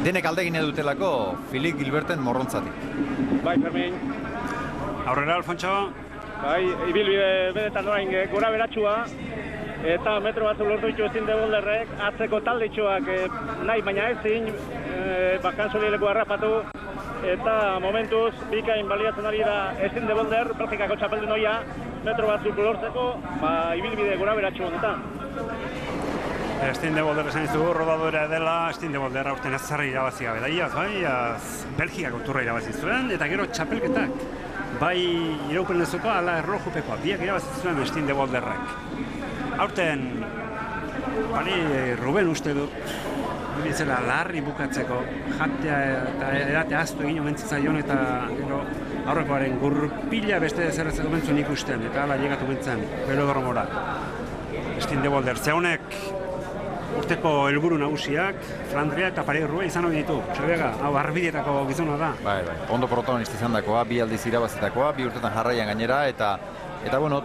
denek alde egin dutelako Philippe Gilberten morrontzatik. Bai, Fermin. Aurrera, Alfonso. Bai, ibilbide benetan orain gora beratxua, eta metro batzuk lortu ditu Stijn de Volderrek, atzeko taldetxoak nahi baina ezin, Bakan Soleileko harrapatu, eta momentuz bikain baliatzen ari da Stijn de Volder, Belgikako txapeldun ohia, metro batzuk lortzeko, ibilbide gora beratxu honetan. Stijn de Volder esan izugu, rodadorea dela, Stijn de Volder aurten ez zarra irabazi gabe da, iaz, Belgikako turra irabazi zuen, eta gero txapelketak, bai iraupen lezuko, ala erlojupekoa, biak irabazi zuen Stijn de Volderrek. Aurten, bali Ruben uste dut, zela larri bukatzeko, jatea eta edate aztu egin omentzi zaion, eta gero aurrekoaren gurpila beste zerretzeko mentzun ikusten, eta ala llegatu mentzen, velodromora. Stijn de Volder, zeunek urteko helburu nagusiak, Flandria eta Paris-Roubaix izan hori ditu. Xabiaga, hau arbidetako gizona da. Bai, ondo protagonista izan dakoa, bi aldiz irabazitakoa, bi urtetan jarraian gainera, eta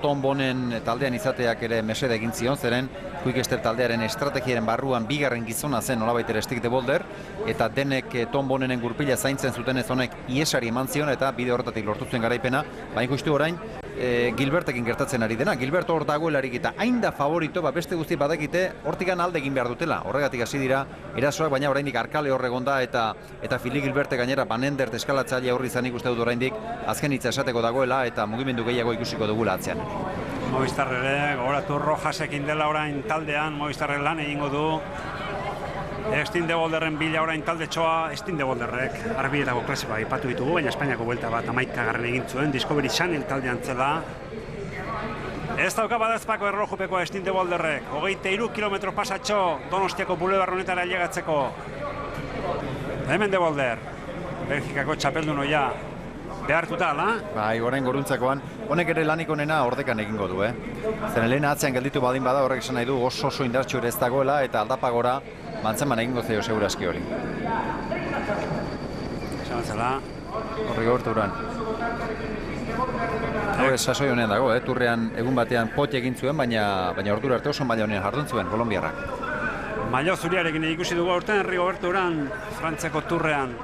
Tom Bonen taldean izateak ere mesede egin zion, zeren Quick Step taldearen estrategiaren barruan bigarren gizona zen nolabait ere Stijn de Volder, eta denek Tom Bonenen gurpila zaintzen zuten ez honek iesari eman zion, eta bide horretatik lortu zuen garaipena, baina ikustu orain, Gilbertekin gertatzen ari dena. Gilbert hor dagoelarik eta hain da favorito, beste guzti badakite hortikan alde egin behar dutela. Horregatik hasi dira erasoak, baina oraindik Arkale hor egon da eta Philippe Gilberte gainera Banendert eskalatzaile horri izanik uste dut oraindik azken hitza esateko dagoela eta mugimendu gehiago ikusiko dugula atzean. Movistar ere, gogoratu Rojasekin dela orain taldean, Movistarren lan egingo du. Stijn de Volderren bila orain taldetxoa, Stijn de Volderrek arbietako klasikoa aipatu ditugu, baina Espainiako buelta bat 11. egin zuen, Discovery Channel taldean zela. Ez dauka badazpako erlojupeko Estin de Bolderrek. 23 kilometro pasatxo Donostiako bulebar honetara llegatzeko. Hemen de Bolder. Belgikako txapeldun oia. Behartuta, ala? Bai, orain goruntzakoan. Honek ere lanik onena ordekan egingo du, Zeren lehen atzean gelditu badin bada horrek esan nahi du oso indartxu ere ez dagoela eta aldapagora mantzeman egingo zeo segurazki hori. Esan zela. Horri gortu uran. Hore, sasoi honean dago, turrean egun batean pot egin zuen, baina ordura arte oso maila honean jardun zuen, kolombiarrak. Mailo zuriarekin ikusi dugu aurten Rigoberto Uran, Frantzeko turrean.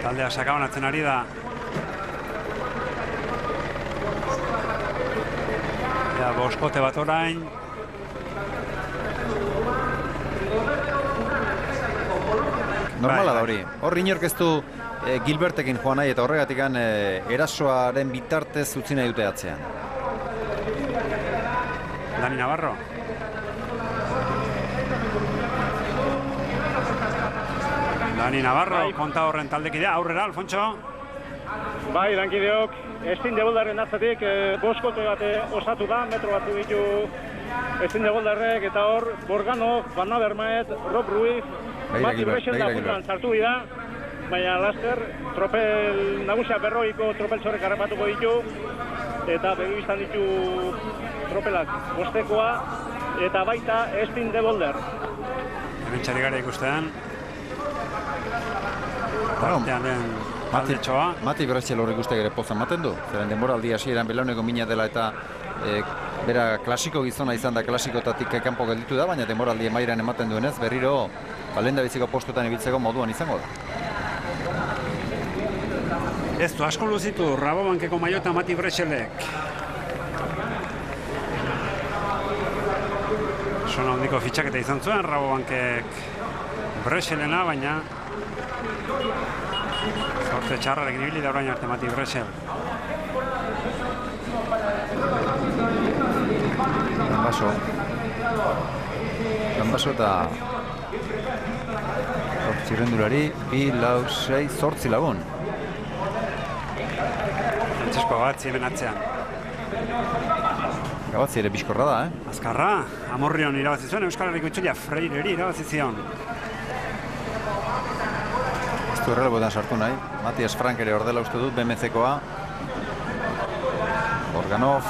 Taldea sakabanatzen ari da. Ja, boskote bat orain. Normala da hori. Hor inork ez du Gilbertekin joan nahi eta horregatik erasoaren bitartez utzi nahi dute atzean. Dani Navarro. Dani Navarro, konta horren taldekidea, aurrera, Alfontxo. Bai, lankideok, Estin de Bolderren atzatik boskote bat osatu da, metro batzu ditu Estin de Bolderrek, eta hor, Borganov, Van Avermaet, Rob Ruiz, Mati Brexel da puntan sartu dira, baina laster, tropel nagusia berroiko tropeltxorrek harrapatuko ditu, eta begibiztan ditu tropelak bostekoa, eta baita Estin de Bolder. Hemen txari gara ikusten. Partean den taldetxoa. Mati Brexel hor ikustek ere pozan maten du. Zeren denboraldi hasieran belauneko mina dela eta bera klasiko gizona izan da klasikotatik kanpo gelditu da, baina denboraldi emairan ematen duenez berriro lehendabiziko postuetan ibiltzeko moduan izango da. Ez du, asko luzitu, Rabobankeko maiota Mati Brexelek. Sona handiko fitxaketa izan zuen Rabobankek Brexelena, baina zorte txarrarekin ibili da orain arte Mati Brexel. Lanbaso eta txirrendulari 2-6 lagun. Francesco Gabatzi hemen atzean. Gabatzi ere bizkorra da, Azkarra, Amorrion irabazi zuen, Euskal Herriko itzulia Freireri irabazi zion. Ez du erreleboetan sartu nahi. Matias Frank ere ordela uste dut, BMC-koa. Borganov.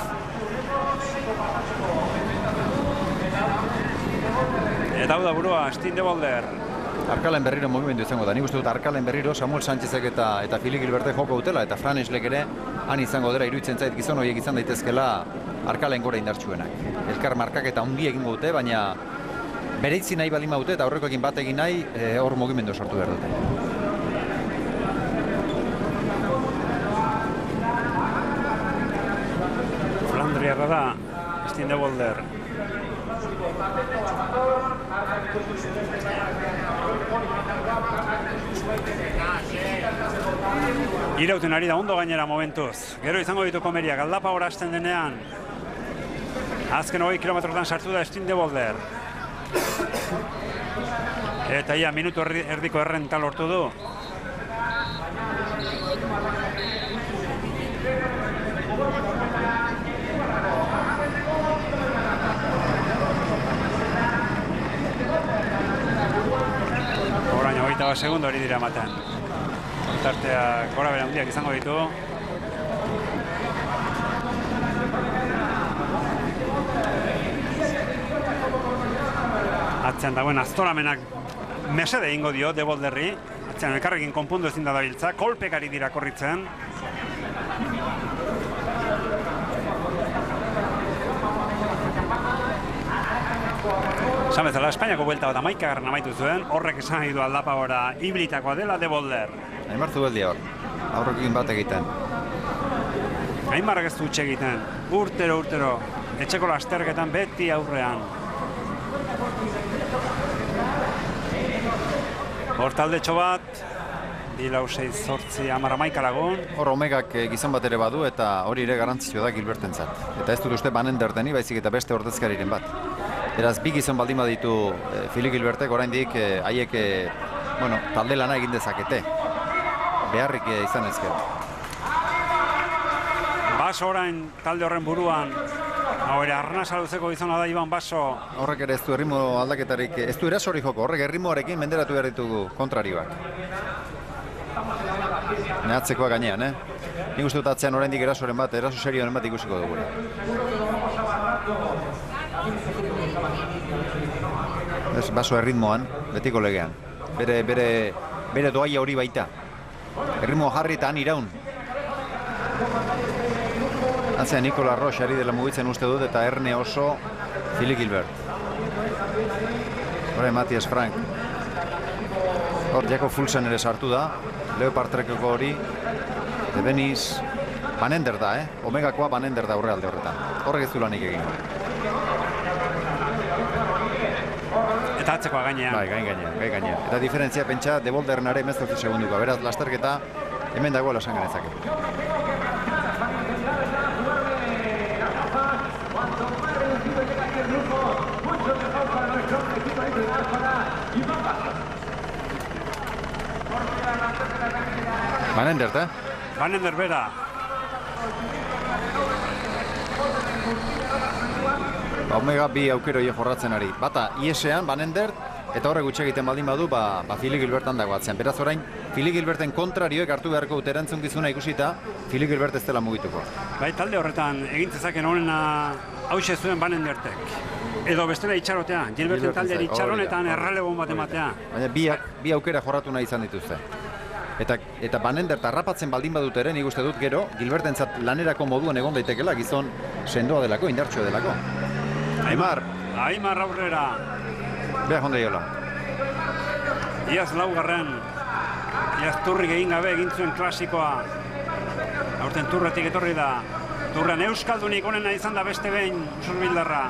Eta hau da burua, Estin de Bolder. Arkalen berriro mugimendu izango da. Nik uste dut Arkalen berriro Samuel Sánchezek eta Fili Gilbertek joko dutela eta Fran Eslek ere han izango dela iruditzen zait gizon horiek izan daitezkela Arkalen gora indartsuenak. Elkar markak eta ongi egingo dute, baina bereitzi nahi balima dute eta aurrekoekin bat egin nahi hor mugimendu sortu behar dute. Flandriarra da, Estin de Bolder. Irauten ari da ondo gainera momentuz. Gero izango ditu komeriak aldapa horazten denean. Azken 20 kilometrotan sartu da Estin de Bolder. Eta ia minutu erdiko errenta lortu du. Orain 21 segundo hori dira ematen. Tartea gora bera handiak izango ditu. Atzean dagoen aztoramenak mesede egingo dio de Bolderri. Atzean elkarrekin konpundu ezin da dabiltza. Kolpekari dira korritzen. Esan bezala, Espainiako buelta bat 11. amaitu zuen, horrek esan nahi du aldapa gora hibritakoa dela de Bolder. Aimar Zubeldia hor, aurrekin bat egiten. Aimarrak ez du utxe egiten, urtero, etxeko lasterketan beti aurrean. Hor taldetxo bat, 2-6-8-10 lagun. Hor Omegak gizon bat ere badu eta hori ere garantzitsua da Gilbertentzat. Eta ez dut uste Van Derdeni, baizik eta beste ordezkariren bat. Beraz, bi gizon baldin baditu Fili Gilbertek oraindik haiek talde lana egin dezakete. Beharrik izan ezkero. Baso orain talde horren buruan, hau ere, arnasa luzeko gizona da Iban Baso. Horrek ere ez du erritmo aldaketarik, ez du erasori joko, horrek erritmoarekin menderatu behar ditugu kontrarioak. Nehatzekoa gainean, Nik uste dut atzean oraindik erasoren bat, eraso serioen bat ikusiko dugu. Ez Baso erritmoan, betiko legean. Bere doaia hori baita. Erritmo jarri eta han iraun. Atzean Nikola Roche ari dela mugitzen uste dut eta erne oso Philippe Gilbert. Hora Matthias Frank. Hor Jakob Fulsen ere sartu da. Leopard Trekeko hori. De Beniz. Van Ender da, Omegakoa Van Ender da aurrealde horretan. Horrek ez du lanik egin. Eta atzekoa gainean. Bai, gainean. Eta diferentzia pentsa De Boldernare 17 segunduko. Beraz, lasterketa hemen dagoela esan genezake. Van Ender, Van Ender bera. Omega bi aukero jorratzen ari. Bata, IES-ean Van Ender, eta horrek gutxe egiten baldin badu, Philippe Gilbertan dago atzean. Beraz orain, Philippe Gilberten kontrarioek hartu beharko dute erantzukizuna ikusita, Philippe Gilbert ez dela mugituko. Bai, talde horretan egin zezaken honena hauxe zuen Van Endertek. Edo bestela itxarotea, Gilberten taldeari itxaronetan errelebon bat ematea. Baina bi aukera jorratu nahi izan dituzte. Eta Van Ender tarrapatzen baldin badut ere, nik uste dut gero, Gilbertentzat lanerako moduan egon daitekela, gizon sendoa delako, indartsua delako. Aimar aurrera. Beha jonde jola. Iaz laugarren, iaz turrik egin gabe egin zuen klasikoa. Aurten turretik etorri da. Turren euskaldunik onena izan da beste behin Usurbildarra.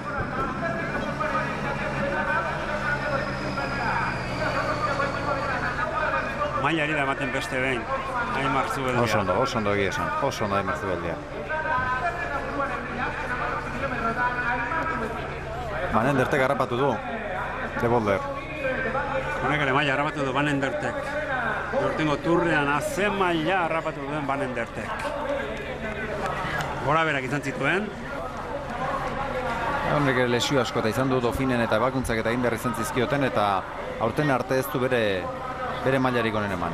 Mailari da ematen beste behin, Aimar Zubeldia. Oso ondo egia esan, oso ondo Aimar Zubeldia. Van Endertek harrapatu du, De Bolder. Honek ere maila harrapatu du Van Endertek. Hortengo turrean azen maila harrapatu duen Van Endertek. Gora berak izan zituen. Honek ere lesio asko eta izan du Dofinen eta bakuntzak eta egin behar izan zizkioten eta aurten arte ez du bere mailarik honen eman.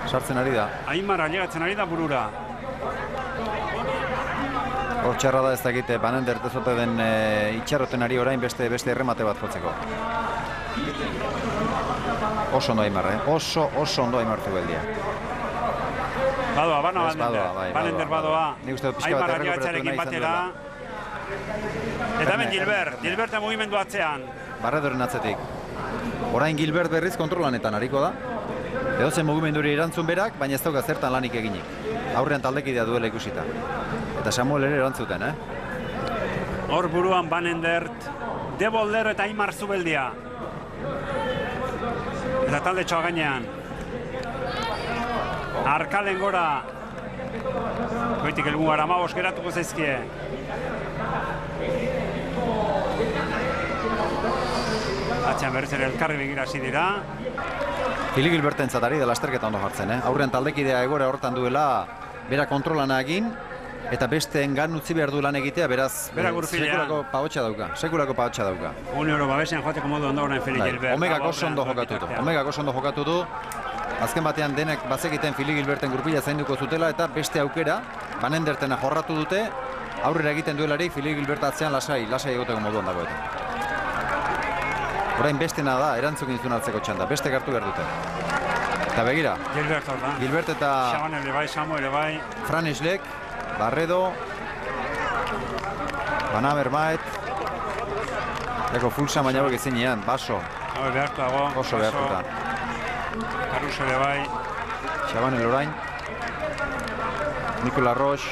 Sartzen ari da. Aimar ailegatzen ari da burura. Hor txarra da ez dakite, Van Ender dezote den itxaroten ari orain beste erremate bat jotzeko. Oso ondo Aimar, oso ondo Aimar Zubeldia. Badoa, Van Ender badoa. Aimar ailegatzarekin batera. Eta hemen Gilbert mugimendu atzean. Barredoren atzetik. Orain Gilbert berriz kontrolanetan hariko da. Edozen mugimenduri erantzun berak, baina ez dauka zertan lanik eginik. Aurrean taldekidea duela ikusita. Eta Samuel ere erantzuten, Hor buruan Van Endert, De Bolder eta Aimar Zubeldia. Eta talde txoa gainean. Arkalen gora. Goitik helbun gara 15 geratuko zaizkie. Atzean berriz ere elkarri begira hasi dira. Philippe Gilberten zatari da lasterketa ondo jartzen, Aurrean taldekidea egora hortan duela bera kontrolana egin eta beste engan utzi behar du lan egitea, beraz sekulako pahotxa dauka. Euro babesean joateko modu ondo orain Philippe Gilbert. Omegak oso ondo jokatu du. Azken batean denek bazekiten Philippe Gilberten gurpila zainduko zutela eta beste aukera Van Endertena jorratu dute, aurrera egiten duelarik Philippe Gilbert atzean lasai egoteko moduan dago eta. Orain bestena da, erantzukin zuen hartzeko txanda, beste hartu behar dute. Eta begira, Gilbert eta Xaban ere bai, Samu ere bai. Fran Islek, Barredo, Van Avermaet, Eko Fulsa baina hauek ezinean, Baso. Behartu dago. Oso behartuta. Caruso ere bai. Xaban Elorain, Nikola Roche,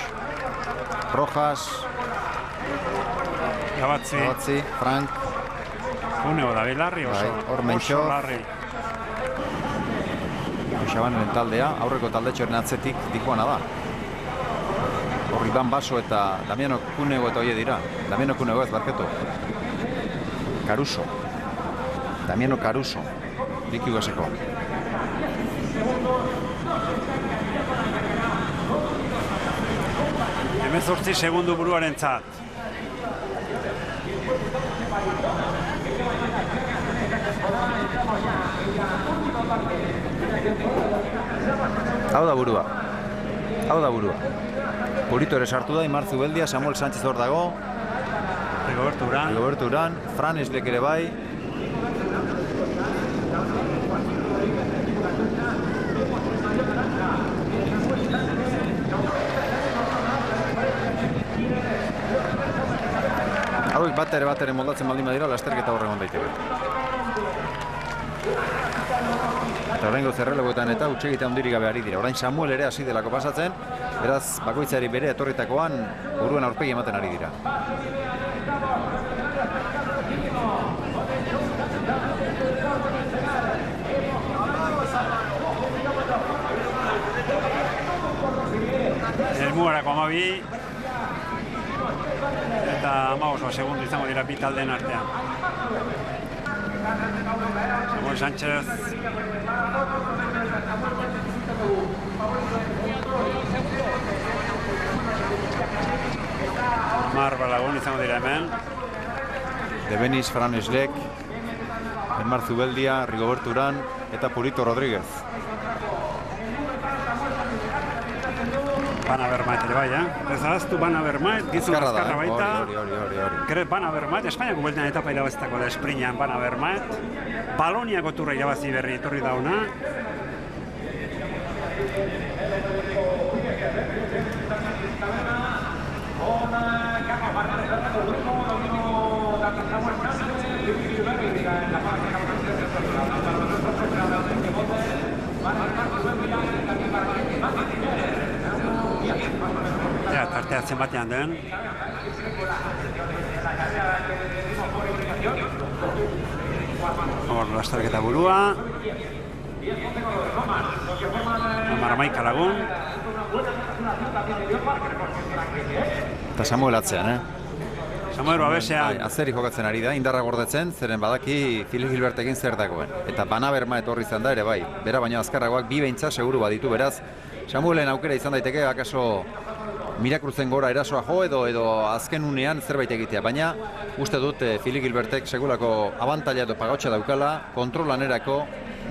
Rojas, Gabatzi, Frank, Uneo da Larri oso larri. Xabanen taldea, aurreko taldetxoren atzetik dikoana da. Hor Iban Baso eta Damiano Cunego eta hoi dira. Damiano Cunego ez barketu. Caruso. Damiano Caruso. Liki gaseko. 18 segundu buruaren zat. Hau da burua. Purito ere sartu da, Aimar Zubeldia, Samuel Sánchez hor dago. Rigoberto Urán, Fran Eslek ere bai. Hauek bat ere moldatzen baldin badira, lasterketa horregon daiteke. Eta horrengo zerrelegoetan eta hutsegite handirik gabe ari dira. Orain Samuel ere hasi delako pasatzen, beraz bakoitzari bere etorritakoan buruen aurpegi ematen ari dira. Helmugarako 12 eta 15 segundu izango dira bi taldeen artean. Samuel Sánchez. Amar Balagun izango dira hemen. De Benis, Fran Eslek, Aimar Zubeldia, Rigoberto Urán eta Purito Rodríguez. Bana Bermaet ere bai, Ez ahaztu Bana Bermaet, gizun azkarra baita. Hori. Bana Bermaet, Espainiako bueltan etapa irabazitako da esprinean Bana Bermaet. Baloniako turra irabazi berri etorri da ona. Tartea zenbatean den. Hor, lasterketa burua. Maramaika Lagun. Eta Samuel atzean, Samuel babesean. Azeri jokatzen ari da, indarra gordetzen, zeren badaki Filip Gilbertekin zer dagoen. Eta Bana Bermaet horri izan da ere bai. Bera baino azkarragoak bi beintza seguru baditu, beraz. Samuelen aukera izan daiteke, akaso Mirakruzen gora erasoa jo edo azken unean zerbait egitea, baina uste dut Filip Gilbertek segulako abantaila edo pagautxa daukala, kontrolanerako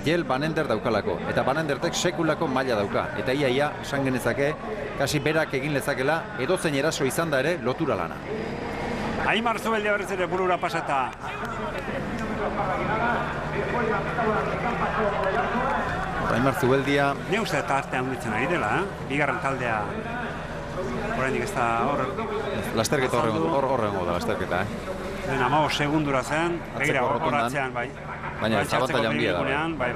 Jel Van Ender daukalako, eta Van Endertek sekulako maila dauka, eta ia esan genezake, kasi berak egin lezakela, edozein eraso izan da ere lotura lana. Aimar Zubeldia berriz ere burura pasata. Aimar Zubeldia... Ne uste eta artean hunditzen ari dela, bigarren taldea. Horrendik ez da hor... Lasterketa horrengo da, lasterketa, Den 15 segundura zen, begira horratzean, bai. Baina zabantalla handia da, bai,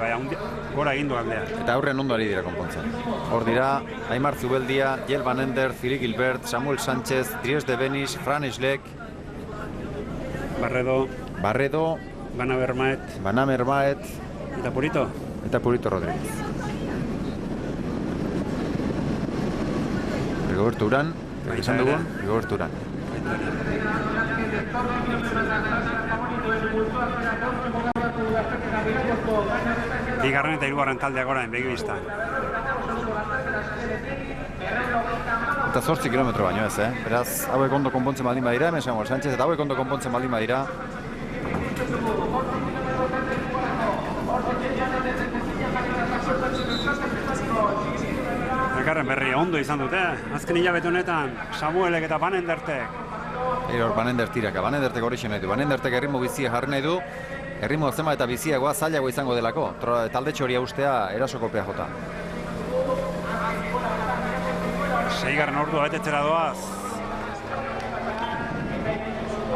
gora egin du aldea. Eta aurren ondo ari dira konpontzen. Hor dira, Aimar Zubeldia, Jel Van Ender, Filip Gilbert, Samuel Sánchez, Dries de Benis, Fran Eslek, Barredo, Bana Bermaet, eta Purito Rodríguez. Rigoberto Urán, esan dugun, Rigoberto Urán. Bigarren eta hirugarren taldeak orain begibistan. Eta 8 kilometro baino ez, Beraz, hauek ondo konpontzen baldin badira, hemen Samuel Sánchez, eta hauek ondo konpontzen baldin badira. Ekarren berri ondo izan dute, azken hilabete honetan, Samuelek eta Van Endertek. Hor Van Ender tiraka, Van Endertek horrexen nahi du. Van Endertek erritmo bizia jarri nahi du, erritmo zema eta biziagoa zailago izango delako. Taldetxo hori ustea erasokopea jota. 6. ordua betetzera doaz.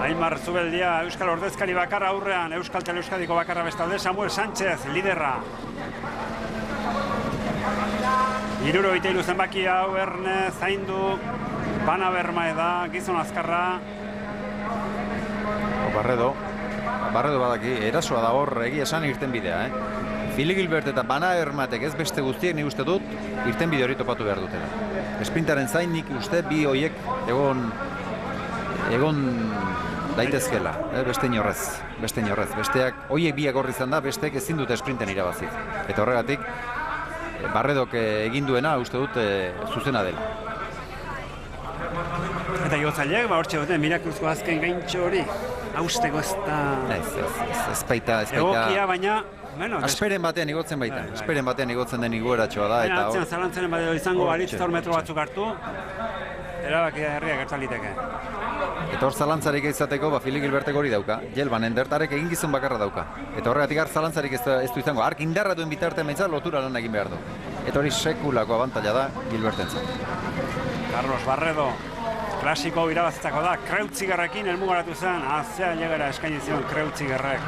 Aimar Zubeldia, Euskal Ordezkari bakarra aurrean, Euskal Teleuskadiko bakarra bestalde, Samuel Sánchez, liderra. 73 zenbaki hau Erne zaindu, Bana Bermaet da, gizon azkarra. Barredo badaki, erasoa da hor egia esan irten bidea, Filip Gilbert eta Bana Bermaetek ez beste guztiek nik uste dut irten bide hori topatu behar dutela. Esprintaren zain nik uste bi horiek egon daitezkela, beste inorrez. Besteak, horiek biak horri izan da, besteek ezin dute esprinten irabazik. Eta horregatik, Barredok egin duena uste dut zuzena dela. Pilotzailek, hortxe dute, Mirakruzko azken gaintxo hori, hausteko ez da... Ez baita... Egokia, baina... Asperen batean igotzen baita, asperen batean igotzen den igoeratxoa da, eta... Atzean zalantzaren bat edo izango baritz metro batzuk hartu, erabakia herriak gertaliteke. Eta hor zalantzarik izateko, Filip Gilbertek hori dauka, Jel Van Endertarek egin gizon bakarra dauka. Eta horregatik zalantzarik ez du izango, ark indarra duen bitartean behintzat lotura lan egin behar du. Eta hori sekulako abantaila da Gilbertentzat. Carlos Barredo, klasiko irabaztako da, Kreutzigerrekin helmugaratu zen, azea llegara eskaini zion Kreutzigerrek.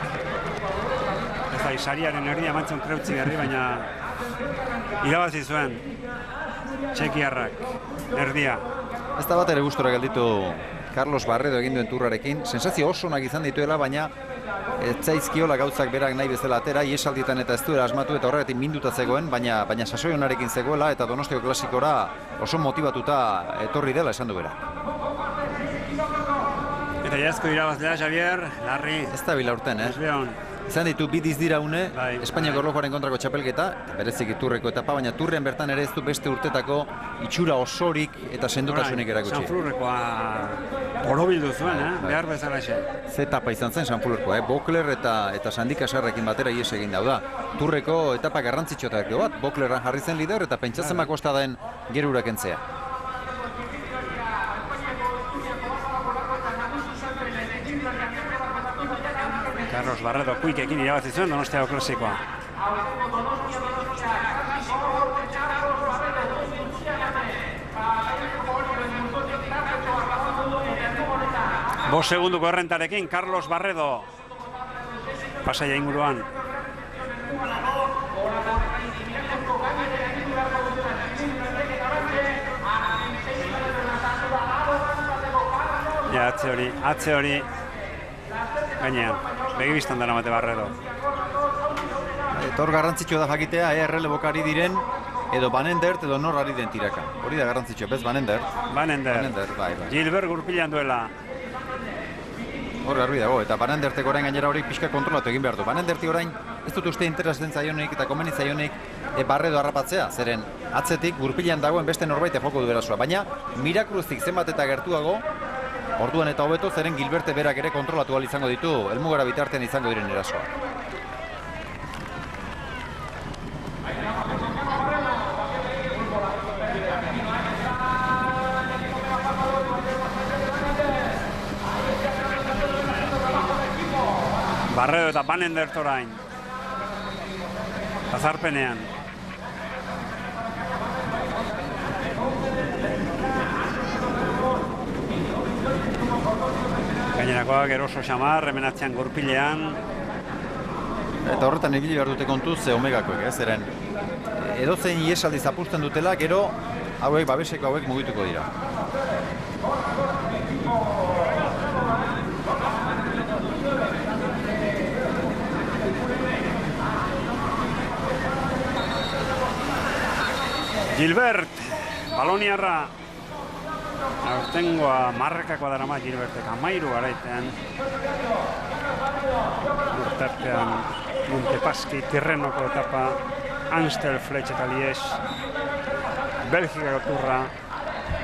Ez da, sariaren erdia emantzen Kreutzigerri, baina irabazi zuen txekiarrak, erdia. Ez da bat ere gustora gelditu Carlos Barredo egin duen turrarekin, sensazio oso onak izan dituela, baina ez zaizkiola gauzak berak nahi bezala atera, iesaldietan eta ez duela asmatu eta horregatik minduta zegoen, baina sasoi onarekin zegoela eta Donostiako klasikora oso motibatuta etorri dela esan du bera. Eta jazko irabazlea, Javier, Larri. Ez da bila urten, Izan ditu bi dizdira une, Espainiako erlojuaren kontrako txapelketa, berezik turreko etapa, baina turrean bertan ere ez du beste urtetako itxura osorik eta sendotasunik erakutsi. Sanflurrekoa borobildu zuen, behar bezala xe. Ze etapa izan zen Sanflurrekoa, Bokler eta Sandika Sarrekin batera ies egin dauda. Turreko etapa garrantzitsuetako bat, Boklerran jarri zen lider eta pentsatzen kosta den gerurak entzea. Carlos Barredo kuikekin irabazi zuen Donostiako klasikoa. Bost segunduko errentarekin Carlos Barredo. Pasaia inguruan. Ja, atze hori. Gainean, begibistan dara mate Barredo. Eta hor garrantzitsua da jakitea, errelebokari diren, edo Van Endert edo nor ari den tiraka. Hori da garrantzitsua, bez Van Endert? Van Endert, bai. Gilbert gurpilan duela. Hor garbi dago, eta Van Endertek orain gainera hori pixka kontrolatu egin behar du. Van Enderti orain, ez dut uste interesatzen zaionik eta komeni zaionik Barredo harrapatzea, zeren atzetik gurpilan dagoen beste norbait joko du berazua. Baina Mirakruztik zenbat eta gertuago, orduan eta hobeto zeren Gilberte berak ere kontrolatu ahal izango ditu, helmugara bitartean izango diren erasoa. Barredo eta Van Endert orain. Azarpenean. Gainerakoak eroso xamar, remenatzean gurpilean. Eta horretan ibili behar dute kontuz Omegakoek, zeren edozein iesaldiz apusten dutela, gero hauek, babeseko hauek mugituko dira. Gilbert, baloniarra. Aurtengoa marrekakoa darama Gilbertek, 13 garaitean. Urtartean Montepaschi, Tirrenoko etapa, Amstel, Fletch eta Lies, Belgikako turra,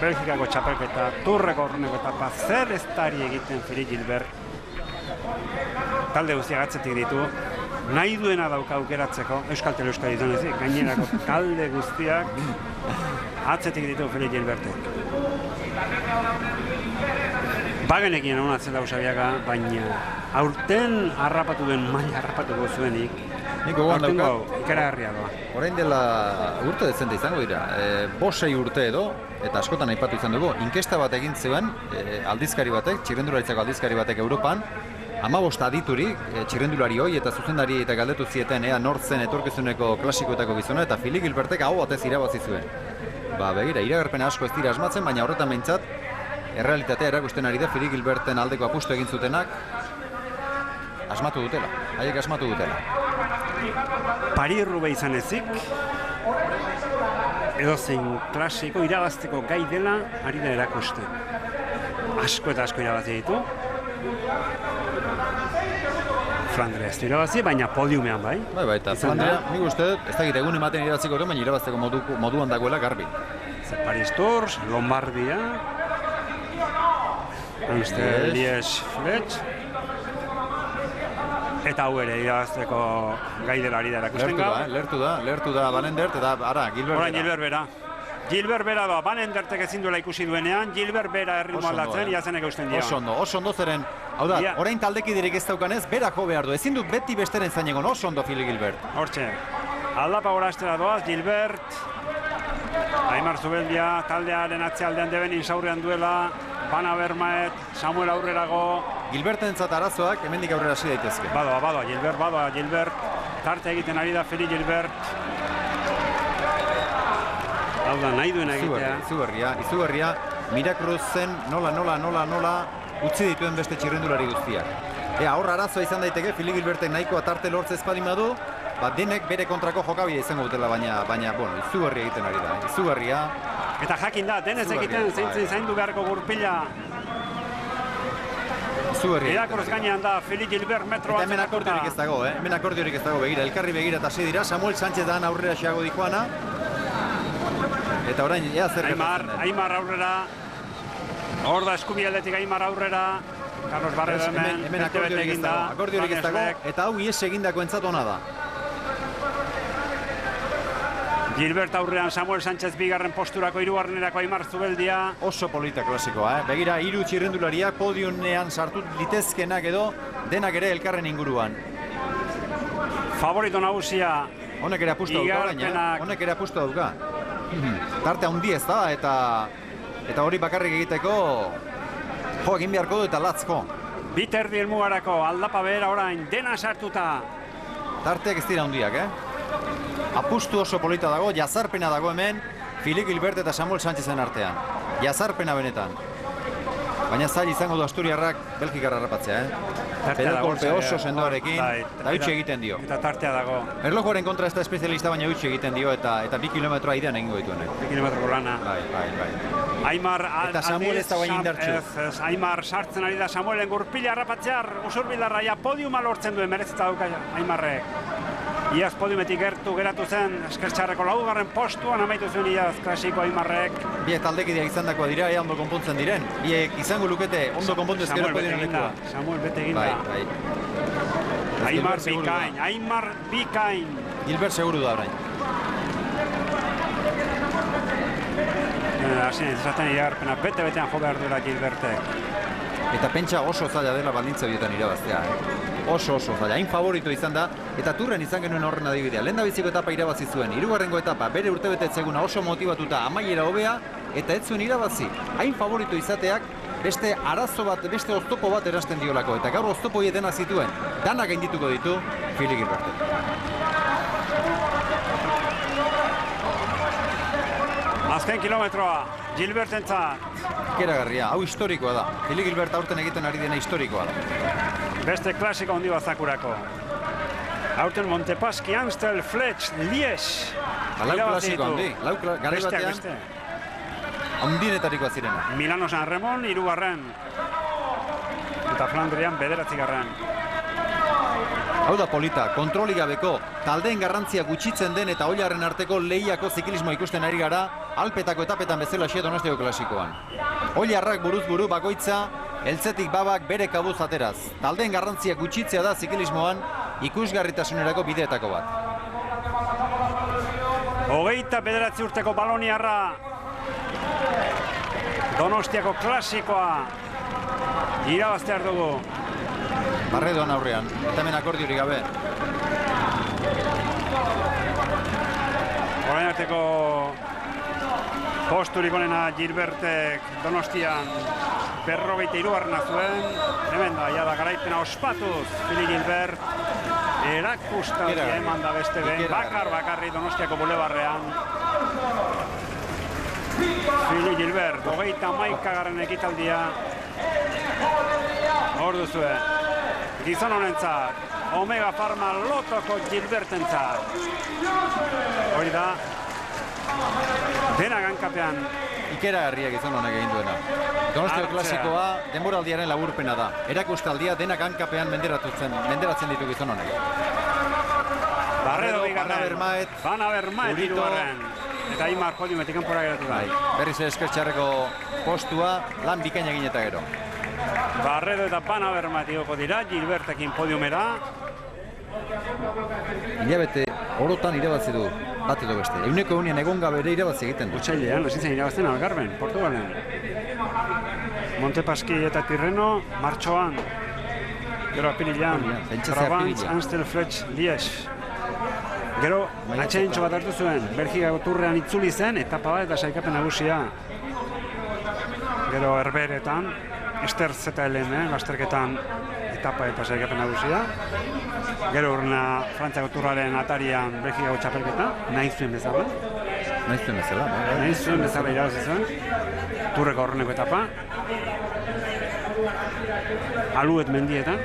Belgikako txapelketa, Turreko aurreneko etapa, zer ez dari egiten Filip Gilbert. Talde guztiak atzetik ditu, nahi duena dauka aukeratzeko, Euskaltel Euskadi donezik, gainerako talde guztiak atzetik ditu Filip Gilbertek. Bagenekin honatzen da Usabiaga, baina aurten harrapatu duen maila harrapatuko zuenik. Nik gogoan dauka, ikaragarria doa. Orain dela urte dezente izango dira, 5 urte edo, eta askotan aipatu izan dugu, inkesta bat egin zuen aldizkari batek, txirrendularitzako aldizkari batek Europan, 15 aditurik, txirrendulari hoi eta zuzendari eta galdetu zieten ea nortzen etorkizuneko klasikoetako gizona, eta Filip Gilbertek hau batez irabazi zuen. Begira, iragarpena asko ez dira asmatzen, baina horretan behintzat, errealitatea erakusten ari da Filip Gilberten aldeko apustu egin zutenak asmatu dutela, haiek asmatu dutela. Paris-Roubaix izan ezik, edozein klasiko irabazteko gai dela ari da erakusten. Asko eta asko irabazi ditu. Flandria ez du irabazi, baina podiumean bai. Bai, eta Flandria, nik uste dut, ez dakit egun ematen irabaziko duen, baina irabazteko moduan dagoela garbi. Paris Tours, Lombardia, Amstel Lies Fletch. Eta hau ere irabazteko gaidera ari dara ikusten gaur. Lertu da Van Endert eta ara, Gilbert Bera. Gilbert Bera da, Van Endertek ezin duela ikusi duenean, Gilbert Bera erritmo aldatzen, iazenek eusten dira. Oso ondo zeren, hau da, orain taldekiderik ez daukanez, berak jo behar du, ezin du beti besteren zainegon, oso ondo Fili Gilbert. Hortxe, aldapa gorastera doaz, Gilbert, Aimar Zubeldia, taldearen atzealdean deben insaurrean duela, Bana Bermaet, Samuel aurrerago. Gilbertentzat arazoak, hemendik aurrera hasi daitezke. Badoa, Gilbert, tarte egiten ari da Fili Gilbert. Hau da, nahi duen egitea. Izugarria, Miracruzen nola utzi dituen beste txirrendulari guztiak. Horra arazoa izan daiteke, Fili Gilbertek nahikoa tarte lortze ezpadin badu, denek bere kontrako jokabide izango dutela, baina, izugarria egiten ari da. Izugarria. Eta jakin da, denez egiten zaindu beharko gurpila. Irakurz gainean da, Fili Gilbert metro bat. Eta hemen akordiorik ez dago, begira, elkarri begira eta dira, Samuel Sánchez dan aurrera xeago dikoana. Eta orain, zer gertatzen den. Aimar aurrera, hor da eskubialdetik Aimar aurrera, Carlos Barredo hemen akordiorik ez dago, eta hau ies egindako entzat hona da. Gilbert aurrean, Samuel Sánchez bigarren posturako, hirugarrenerako Aimar Zubeldia. Oso polita klasikoa, Begira, 3 txirrendulariak podiumean sartu litezkenak edo, denak ere elkarren inguruan. Favorito nagusia. Honek ere apustu dauka, Tarte handi ez da, eta hori bakarrik egiteko egin beharko du eta latzko. Biterdi elmugarako, aldapa behera orain, dena sartuta. Tarteak ez dira handiak, Apustu oso polita dago, jazarpena dago hemen, Fili Gilbert eta Samuel Sánchezen artean. Jazarpena benetan. Baina zail izango du Asturiarrak Belgikarra harrapatzea, Pedro kolpe oso sendoarekin, eta utxe egiten dio. Eta tartea dago. Erlojuaren kontra ez da espezialista, baina utxe egiten dio, eta 2 kilometroa aidean egingo dituenek. 2 kilometroko lana. Bai. Eta Samuel ez da baina indartxu. Aimar sartzen ari da Samuelen gurpila harrapatzear, usurbildarra, podiuma lortzen duen merezita dauka Aimarrek. Iaz podiumetik geratu zen, eskertxarreko 4. postuan amaitu zuen Iaz klasiko Aimarrek. Biek taldekideak izan dakoa dira, ondo konpontzen diren. Biek izango lukete, ondo konpontu ezkero podien lekua. Samuel bete eginda. Aimar bikain. Gilbert seguru da orain. Hasien zaten iragarpena, bete-betean jo behar duela Gilbertek. Eta pentsa oso zaila dela baldintza bietan irabaztea. Oso zaila, hain favorito izan da, eta Turren izan genuen horren adibidea. Lehendabiziko etapa irabazi zuen, 3. etapa bere urtebetetzeguna oso motibatuta amaiera hobea, eta ez zuen irabazi. Hain favorito izateak beste arazo bat, beste oztopo bat erasten diolako, eta gaur oztopo hietena zituen, danak gaindituko ditu Fili Gilbertek. Azken kilometroa, Gilbertentzat. Ikeragarria, hau historikoa da. Fili Gilbert aurten egiten ari dena historikoa da. Beste klasiko handi bazakurako. Aurten Montepaschi, Amstel, Fletch, Lies. Lau klasiko handi, garai batean handienetarikoa zirena. Milano San Ramon, 3. Eta Flandrian 9. Hau da polita, kontrolik gabeko, taldeen garrantzia gutxitzen den eta oilarren arteko lehiako ziklismo ikusten ari gara, Alpetako etapetan bezala xe Donostiako klasikoan. Oilarrak buruz buru bakoitza, heltzetik babak bere kabuz ateraz. Taldeen garrantzia gutxitzea da ziklismoan ikusgarritasunerako bideetako bat. 29 urteko baloniarra, Donostiako klasikoa, irabaztear dugu. Barredoan aurrean, eta hemen akordiorik gabe. Orain arteko posturik onena Gilbertek Donostian 53. zuen. Hemen da, jada garaipena ospatuz, Fili Gilbert. Erakustaldia eman da beste ben, bakarri Donostiako bulebarrean. Fili Gilbert, 31. ekitaldia. Hor duzue. Gizon honentzat, Omega Pharma Lotoko Gilbertentzat. Hori da, dena gankapean. Ikeragarria gizon honek egin duena. Donostiako klasikoa denboraldiaren laburpena da. Erakustaldia dena gankapean menderatzen ditu gizon honek. Barredo bigarren, Bana Bermaet 3. Eta Aimar podiumetik kanpora geratu da. Berriz eskertxarreko postua lan bikaina egin eta gero. Barredo eta Pana bermatioko dira, Gilbertekin podiumera. Hilabete orotan irabazi du, bat edo beste. Eguneko egunean egon gabe ere irabazi egiten du. Otsailean, hasi zen irabazten Algarben, Portugalen. Montepaschi eta Tirreno, martxoan. Gero apirilean, Trabantz, Amstel-Fletch, Liège. Gero, atxeintxo bat hartu zuen, Belgikako turrean itzuli zen, etapa bat eta sailkapen nagusia. Gero Herberetan, Esterz eta LM, lasterketan etapa eta sailkapen nagusia. Gero urna Frantziako turraren atarian Belgikako txapelketa, nahi zuen bezala. Nahi zuen bezala irabazi zuen, turreko aurreneko etapa. Aluet mendietan.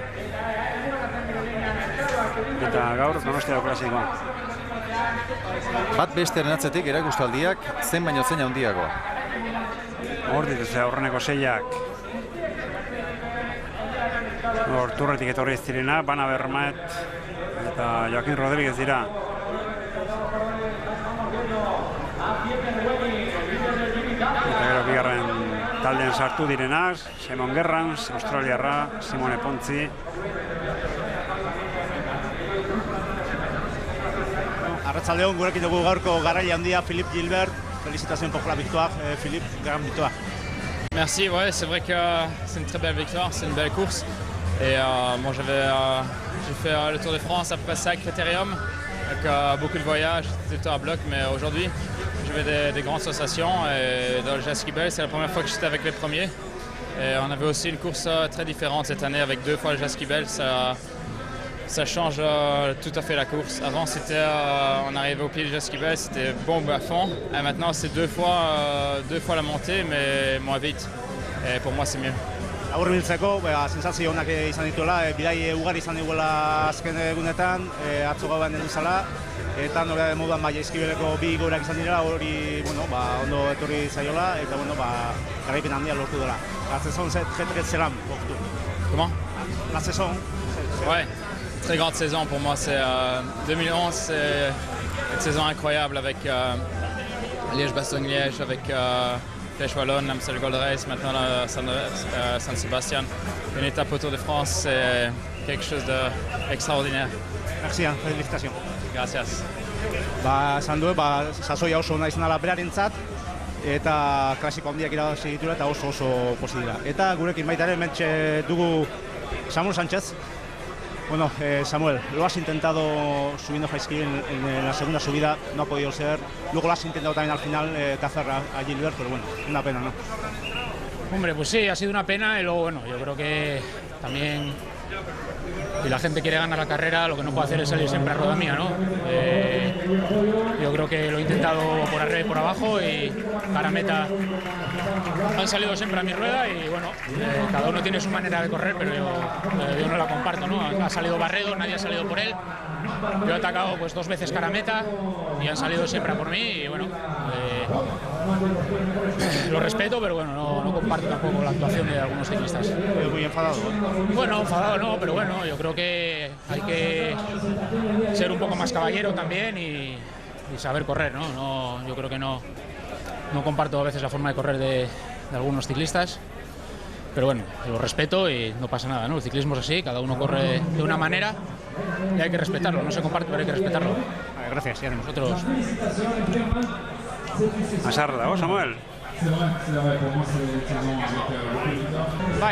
Eta gaur Donostiako klasikoa. Bat bestearen atzetik erakustaldiak zen baino zein handiagoa. Hor dituzte aurreneko seiak. Hor turretik etorri ez direna, Bana Bermet eta Joaquin Rodríguez dira. Eta gero bigarren taldean sartu direnak, Simon Gerrans, Australiarra, Simone Pontzi. Arratsaldeon, gurekin dugu gaurko garaile handia Philippe Gilbert. Félicitations pour la victoire, Philippe, grande victoire. Merci, ouais, c'est vrai que c'est une très belle victoire, c'est une belle course. Et moi j'ai fait le Tour de France après ça avec Critérium, avec beaucoup de voyages, tout à bloc, mais aujourd'hui je vais des grandes associations et dans le Jaskibel, c'est la première fois que j'étais avec les premiers. Et on avait aussi une course très différente cette année avec 2 fois le Jaskibel, ça change tout à fait la course. Avant c'était, on arrivait au pied du Jaskibel, c'était bombe à fond, et maintenant c'est 2 fois la montée mais moins vite. Et pour moi c'est mieux. Aurbiltzeko, sensazio onak izan dituela, bidai ugari izan diguela azken egunetan, atzo gauan eduzala, eta nola moduan Jaskibeleko 2 igoerak izan direla, hori ondo etorri zaiola, eta garaipen handia lortu dela. La saison c'est très selam pour tout. Comment? La saison. Ouais, très grande saison pour moi. C'est 2011, c'est une saison incroyable avec Liège-Bastogne-Liège, avec Flèche Wallonne, Amstel Gold Race, maintenant San Sebastian. Une étape au Tour de France, c'est quelque chose d'extraordinaire. Merci, félicitations. Gracias. Esan du, sasoia oso ona izan dela berarentzat, eta klasiko handiak irabazi dituela eta oso posi dira. Eta gurekin baita ere hementxe dugu Samuel Sánchez. Bueno, Samuel, lo has intentado subiendo Jaskibel en la segunda subida, no ha podido ser. Luego lo has intentado también al final cazar a Gilbert, pero bueno, una pena, ¿no? Hombre, pues sí, ha sido una pena y luego, bueno, yo creo que también si la gente quiere ganar la carrera, lo que no puede hacer es salir siempre a rueda mía, ¿no? Yo creo que lo he intentado por arriba y por abajo y para meta han salido siempre a mi rueda y bueno, cada uno tiene su manera de correr, pero yo no la comparto, ¿no? Ha salido Barredo, nadie ha salido por él. Yo he atacado pues 2 veces cara a meta y han salido siempre a por mí y bueno, lo respeto, pero bueno, no comparto tampoco la actuación de algunos ciclistas. Muy enfadado, ¿no? Bueno, enfadado no, pero bueno, yo creo que hay que ser un poco más caballero también y saber correr, ¿no? Yo creo que no comparto a veces la forma de correr de algunos ciclistas, pero bueno, lo respeto y no pasa nada, ¿no? El ciclismo es así, cada uno corre de una manera y hay que respetarlo, no se comparte, pero hay que respetarlo. Gracias, y a nosotros. Azarra dago, Samuel?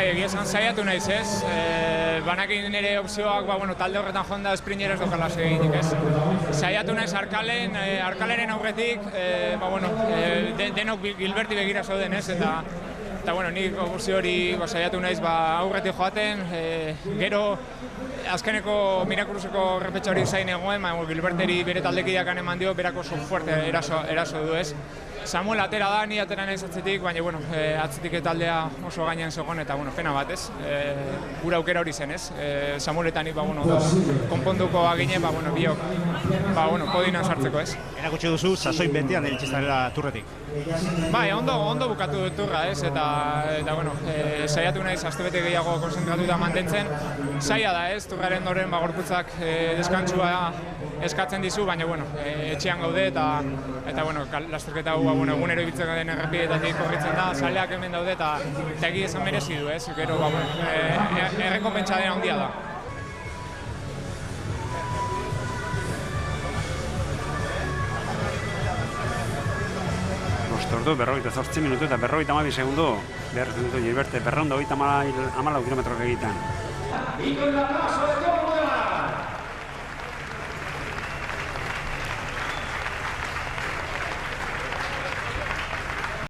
Egia esan saiatu naiz ez, banakin nire opzioak, talde horretan jonda esprinter ez dokala seginik ez. Saiatu naiz Arkaleren aurretik, denok Gilberti begira zauden ez, eta nik opzio hori saiatu naiz aurretik joaten, gero azkeneko Mirakuruseko repetxa hori zain egoen, Gilberteri bere taldekideak eman dio, berako oso fuerte eraso du ez. Samuel atera da, ni atera naiz atzetik, baina atzetik taldea oso gainean zegoen eta pena bat ez. Gura aukera hori zen ez. Samuel eta nik konponduko aginen, biok podinan sartzeko ez. Erakutsi duzu, sasoi betean iritsizarela turretik. Ondo bukatu dut turra ez, eta saiatu naiz astebete gehiago konzentratuta mantentzen. Zaila da ez, turraren doren gorputzak deskantzua eskatzen dizu, baina etxean gaude eta lasterketa hau egunero ibiltzen den errepideetatik korritzen da, zaleak hemen daude eta egia esan merezi du, ez? Gero, errekonpentsa dena handia da. Ordu, 48 minutu eta 52 segundu. Behar dut Gilberte, 234 kilometrok egiten.